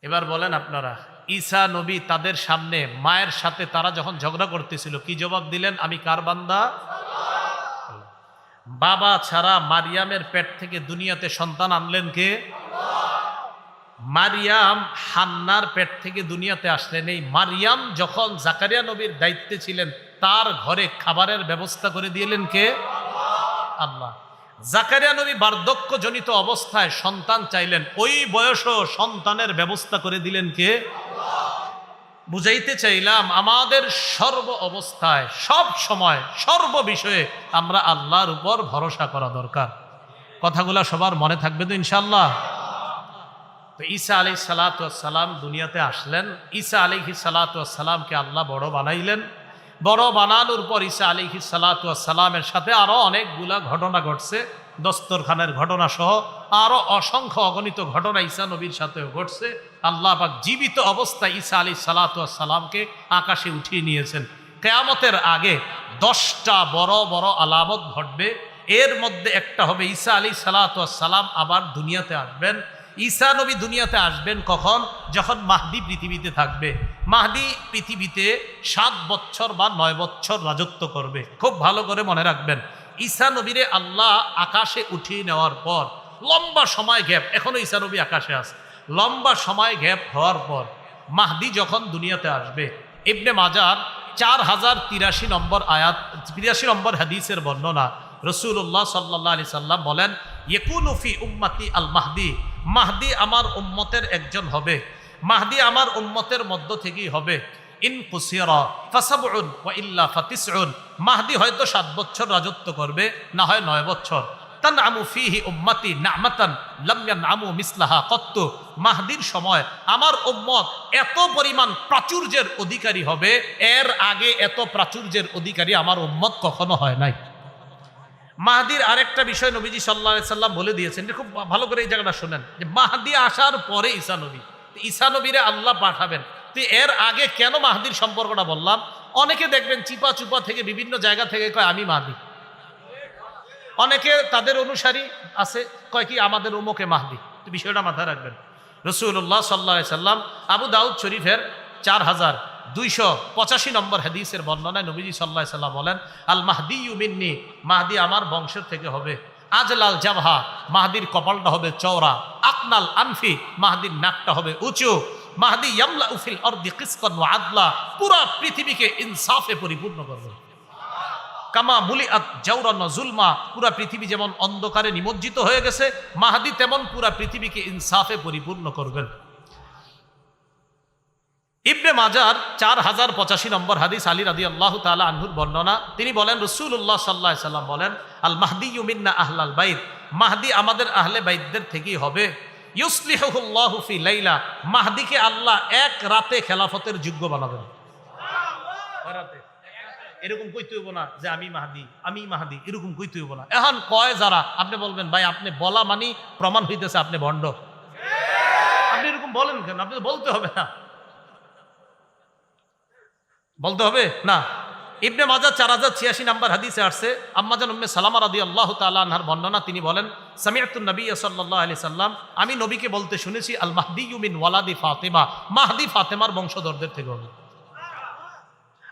এবার বলেন আপনারা, ঈসা নবী তাদের সামনে মায়ের সাথে তারা যখন ঝগড়া করতেছিল কি জবাব দিলেন? আমি কার বান্দা? বাবা ছাড়া মারিয়ামের পেট থেকে দুনিয়াতে সন্তান আনলেন কে? মারিয়াম হান্নার পেট থেকে দুনিয়াতে আসলেন। এই মারিয়াম যখন জাকারিয়া নবীর দায়িত্বে ছিলেন তার ঘরে খাবারের ব্যবস্থা করে দিলেন কে? আল্লাহ। জাকারিয়া নবী বার্ধক্যজনিত অবস্থায় সন্তান চাইলেন, ওই বয়সও সন্তানের ব্যবস্থা করে দিলেন কে? বুঝাইতে চাইলাম আমাদের সর্ব অবস্থায়, সব সময়, সর্ব বিষয়ে আমরা আল্লাহর উপর ভরসা করা দরকার। কথাগুলা সবার মনে থাকবে তো ইনশাআল্লাহ? তো ঈসা আলাইহিস সালাতু ওয়াস সালাম দুনিয়াতে আসলেন। ঈসা আলাইহিস সালাতু ওয়াস সালামকে আল্লাহ বড় বানাইলেন। বড় বানানোর পর ঈসা আলাইহিস সালাতু ওয়াস সালামের সাথে আরো অনেকগুলা ঘটনা ঘটছে, দস্তরখানের ঘটনা সহ আরো অসংখ্য অগণিত ঘটনা ঈসা নবীর সাথেও ঘটছে। আল্লাহ পাক জীবিত অবস্থায় ঈসা আলাইহিস সালাতু ওয়াস সালামকে আকাশে উঠিয়ে নিয়েছেন। কিয়ামতের আগে 10টা বড় বড় আলামত ঘটবে। এর মধ্যে একটা হবে ঈসা আলাইহিস সালাতু ওয়াস সালাম আবার দুনিয়াতে আসবেন। ঈসা নবী দুনিয়াতে আসবেন কখন? যখন মাহদী পৃথিবীতে থাকবে। মাহদী পৃথিবীতে 7 বছর বা 9 বছর রাজত্ব করবে। খুব ভালো করে মনে রাখবেন, ঈসা নবীরে আল্লাহ আকাশে উঠিয়ে নেওয়ার পর লম্বা সময় গ্যাপ, এখনো ঈসা নবী আকাশে আছে, লম্বা সময় গ্যাপ হওয়ার পর মাহদী যখন দুনিয়াতে আসবে, ইবনে মাজার 4083 নম্বর আয়াত, 83 নম্বর হাদিসের বর্ণনা, রাসূলুল্লাহ সাল্লাল্লাহু আলাইহি সাল্লাম বলেন, ইয়াকুনু ফি উম্মতি আল মাহদী, মাহদী আমার উম্মতের একজন হবে, মাহদী আমার উম্মতের মধ্য থেকেই হবে। ইন কুসিরা ফাসাবউন ওয়া ইল্লা ফাতিসউন, মাহদী হয়তো 7 বছর রাজত্ব করবে, না হয় 9 বছর। তানআমু ফিহি উম্মতি না'মাতান লাম ইয়ানআমু মিসলাহা কত্তু, মাহদীর সময় আমার উম্মত এত পরিমাণ প্রাচুর্যের অধিকারী হবে, এর আগে এত প্রাচুর্যের অধিকারী আমার উম্মত কখনো হয় নাই। মাহদীর আরেকটা বিষয় নবীজি সাল্লাল্লাহু আলাইহি সাল্লাম বলে দিয়েছেন, খুব ভালো করে এই জায়গাটা শুনেন, যে মাহদী আসার পরে ঈসা নবী, ঈসা নবীরে আল্লাহ পাঠাবেন। তো এর আগে কেন মাহদীর সম্পর্কটা বললাম? অনেকে দেখবেন চিপা চুপা থেকে বিভিন্ন জায়গা থেকে কয় আমি মাহদী, অনেকে তাদের অনুসারী আছে কয় কি আমাদের উম্মকে মাহদী। তো বিষয়টা মাথায় রাখবেন। রাসূলুল্লাহ সাল্লাল্লাহু আলাইহি সাল্লাম আবু দাউদ শরীফের 4285 নম্বর হাদিসের বর্ণনায় নবীজি সাল্লাল্লাহু আলাইহি সাল্লাম বলেন, আল মাহদিয়ু মিন্নি, মাহদী আমার বংশের থেকে হবে। আজলাল জাবহা, মাহদীর কপালটা হবে চওড়া। আকনাল আনফি, মাহদীর নাকটা হবে উঁচু। মাহদী ইয়ামলাউ ফিল আরদি কিসতান ওয়া আদলা, পুরা পৃথিবীকে ইনসাফে পরিপূর্ণ করবে। কামা মুলিআত জাওরান ওয়া যুলমা, পুরা পৃথিবী যেমন অন্ধকারে নিমজ্জিত হয়ে গেছে, মাহদী তেমন পুরা পৃথিবীকে ইনসাফে পরিপূর্ণ করবেন। ইবনে মাজার 4085 নম্বর হাদিস, আলী রাদিয়াল্লাহু তাআলা আনহুর বর্ণনা, তিনি বলেন রাসূলুল্লাহ সাল্লাল্লাহু আলাইহি সাল্লাম বলেন, আল মাহদিয়ু মিন্না আহলাল বাইত, মাহদী আমাদের আহলে বাইতদের থেকেই হবে। ইউসলিহুল্লাহু ফি লাইলা, মাহদীকে আল্লাহ এক রাতে খেলাফতের যোগ্য বানাবেন। রাতে এরকম কইতে হইব না যে আমি মাহদী, আমি মাহদী, এরকম কইতে হইব না। এখন কয় যারা, আপনি বলবেন ভাই আপনি বলা মানি প্রমাণ হইতেছে আপনি ভণ্ড, আপনি এরকম বলেন কেন? আপনি তো বলতে হবে না, বলতে হবে না। ইবনে মাজাহ 4086 নম্বর হাদিসে আসছে, আম্মাজান উম্মে সালামা রাদিয়াল্লাহু তাআলা আনহার বর্ণনা, তিনি বলেন, সামিআতুন নবী সাল্লাল্লাহু আলাইহি সাল্লাম, আমি নবীকে বলতে শুনেছি, আল মাহদিয়ু মিন ওয়ালাদি ফাতিমা, মাহদী ফাতেমার বংশধরদের থেকে হবে।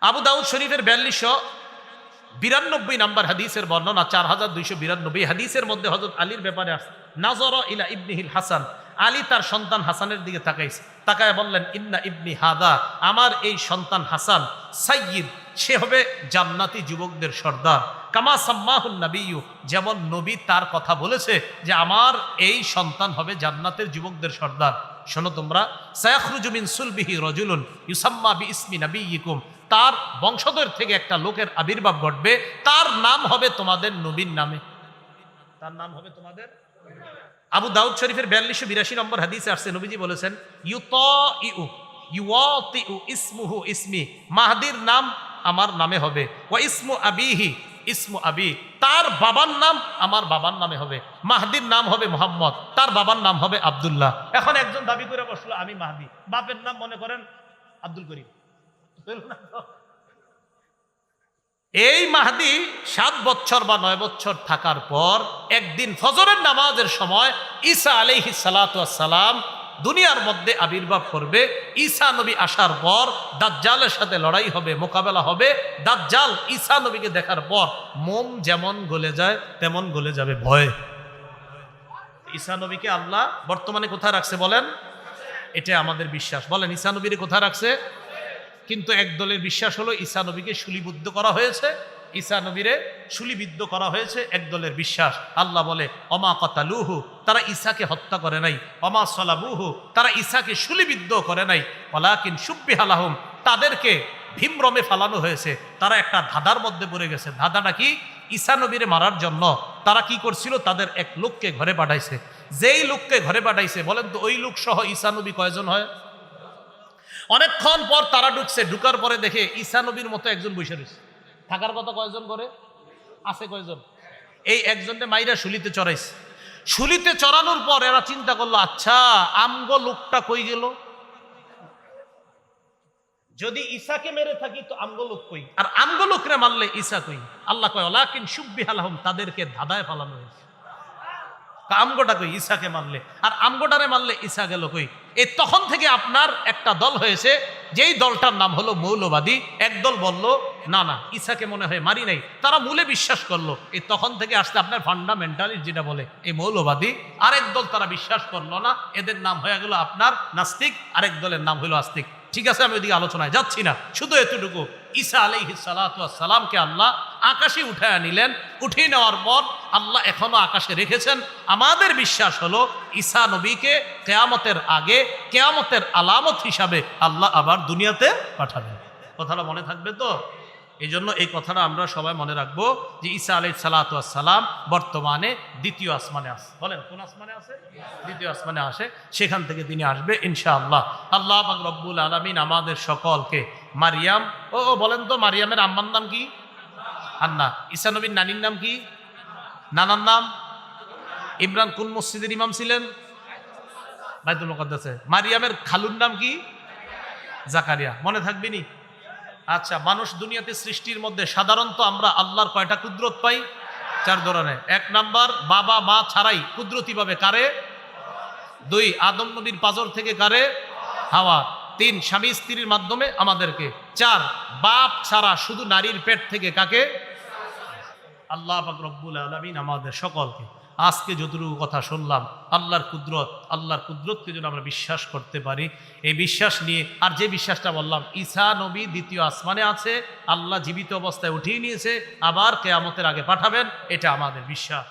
আবু দাউদ শরীফের 4292 নম্বর হাদিসের বর্ণনা, 4292 হাদিসের মধ্যে হযরত আলীর ব্যাপারে আসছে, নাযারা ইলা ইবনিহিল হাসান, আলী তার সন্তান হাসানের দিকে তাকাইছে, তাকায় বললেন, ইন্না ইবনি হাদা, আমার এই সন্তান হাসান সাইয়্যিদ, সে হবে জান্নাতি যুবকদের সর্দার। কামা সাম্মাহুন নবিয়্যু, যেমন নবী তার কথা বলেছে যে আমার এই সন্তান হবে জান্নাতের যুবকদের সর্দার। শোনো তোমরা, সায়াখরুজু মিন সুলবিহি রাজুলুন ইউসাম্মা বিইসমি নবিয়্যিকুম, তার বংশধর থেকে একটা লোকের আবির্ভাব ঘটবে, তার নাম হবে তোমাদের নবীর নামে, তার নাম হবে তোমাদের। আবু দাউদ শরীফের 4282 নম্বর হাদিসে আসছে, নবীজি বলেছেন ইউতাইউ ইউয়াতিউ ইসমুহু ইসমি, মাহদির নাম আমার নামে হবে, ওয়া ইসমু আবিহি ইসমু আবি, তার বাবার নাম আমার বাবার নামে হবে। মাহদির নাম হবে মুহাম্মদ, তার বাবার নাম হবে আব্দুল্লাহ। এখন একজন দাবি করে বসলো আমি মাহদি, বাপের নাম মনে করেন আব্দুল করিম। এই মাহদি 7 বছর বা 9 বছর থাকার পর একদিন ফজরের নামাজের সময় ঈসা আলাইহিস সালাতু ওয়াস সালাম দুনিয়ার মধ্যে আবির্ভাব করবে। ঈসা নবী আসার পর দাজ্জালের সাথে লড়াই হবে, মোকাবেলা হবে। দাজ্জাল ঈসা নবীকে দেখার পর মোম যেমন গলে যায় তেমন গলে যাবে ভয়ে। ঈসা নবীকে আল্লাহ বর্তমানে কোথায় রাখছে বলেন? এটা আমাদের বিশ্বাস। বলেন ঈসা নবীরে কোথায় রাখছে? কিন্তু এক দলের বিশ্বাস হলো ঈসা নবীকে শুলিবিদ্ধ করা হয়েছে, ঈসা নবীরে শুলিবিদ্ধ করা হয়েছে এক দলের বিশ্বাস। আল্লাহ বলে অমা কাতালুহু, তারা ঈসাকে হত্যা করে নাই, অমা সালাবুহু, তারা ঈসাকে শুলিবিদ্ধ করে নাই, ওয়ালাকিন শুব্বিহা লাহুম, তাদেরকে ভীমরমে ফালানো হয়েছে, তারা একটা ধাঁধার মধ্যে পড়ে গেছে। ধাঁধাটা কি? ঈসা নবীরে মারার জন্য তারা কি করছিল? তাদের এক লোককে ঘরে পাঠাইছে। যেই লোককে ঘরে পাঠাইছে বলেন তো ওই লোক সহ ঈসা নবী কয়জন হয়? অনেকক্ষণ পর তারা ঢুকছে, ঢুকার পরে দেখে ঈসা নবীর মতো একজন বসে রয়েছে। থাকার কথা কয়জন করে আছে? কয়জন? এই একজনকে মাইরা শুলিতে চড়াইছে। শুলিতে চড়ানোর পর এরা চিন্তা করলো, আচ্ছা আমগো লোকটা কই গেল? যদি ঈসাকে মেরে থাকি তো আমগো লোক কই, আর আমগো লোকরে মারলে ঈসা কই? আল্লাহ কয় ওয়ালাকিন শুব্বিহা লাহুম, তাদেরকে ধাঁধায় ফালানো হয়েছে। আমগোটা কই? ঈসাকে মারলে, আর আমগোটারে মারলে ঈসা গেল কই? এই তখন থেকে আপনার একটা দল হয়েছে, যেই দলটার নাম হলো মৌলবাদী। একদল বলল না না ঈসাকে মনে হয় মারি নাই, তারা মূলে বিশ্বাস করলো। এই তখন থেকে আসলে আপনার ফান্ডামেন্টালিস্ট যেটা বলে এই মৌলবাদী। আরেক দল তারা বিশ্বাস করলো না, এদের নাম হয়ে গেল আপনার নাস্তিক, আরেক দলের নাম হলো আস্তিক। ঠিক আছে, আমি ওইদিকে আলোচনায় যাচ্ছি না, শুধু এতটুকু, ঈসা আলাইহিস সালাতু ওয়াস সালামকে আল্লাহ আকাশে উঠায় নিলেন। উঠিয়ে নেওয়ার পর আল্লাহ এখনো আকাশে রেখেছেন। আমাদের বিশ্বাস হলো ঈসা নবীকে কিয়ামতের আগে, কিয়ামতের আলামত হিসাবে আল্লাহ আবার দুনিয়াতে পাঠাবেন। কথাটা মনে থাকবে তো? এই জন্য এই কথাটা আমরা সবাই মনে রাখবো যে ঈসা আলাইহিস সালাতু ওয়াস সালাম বর্তমানে দ্বিতীয় আসমানে আছে। বলেন কোন আসমানে আছে? দ্বিতীয় আসমানে আসে, সেখান থেকে তিনি আসবে ইনশাআল্লাহ। আল্লাহ পাক রব্বুল আলামিন আমাদের সকলকে মারিয়াম বলেন তো মারিয়ামের আম্মার নাম কি? হান্না। ঈসা নবীর নানির নাম কি? নানার নাম ইমরান। কোন মসজিদের ইমাম ছিলেন? বাইতুল মুকাদ্দাসে। মারিয়ামের খালুর নাম কি? জাকারিয়া। মনে থাকবে নি? আচ্ছা, মানুষ দুনিয়াতে সৃষ্টির মধ্যে সাধারণত আমরা আল্লাহর কয়টা কুদরত পাই? 4 ধরনের। 1 নাম্বার, বাবা মা ছাড়াই কুদরতি ভাবে কারে? 2 আদম নবীর পাজর থেকে কারে? হাওয়া। 3 স্বামী স্ত্রীর মাধ্যমে আমাদেরকে। 4 বাপ ছাড়া শুধু নারীর পেট থেকে কাকে? আল্লাহ পাক রব্বুল আলামিন আমাদের সকলকে আজকে যতটুকু কথা শুনলাম আল্লাহর কুদরতকে যেন আমরা বিশ্বাস করতে পারি। এই বিশ্বাস নিয়ে, আর যে বিশ্বাসটা বললাম ঈসা নবী দ্বিতীয় আসমানে আছে, আল্লাহ জীবিত অবস্থায় উঠিয়ে নিয়েছে, আবার কিয়ামতের আগে পাঠাবেন, এটা আমাদের বিশ্বাস।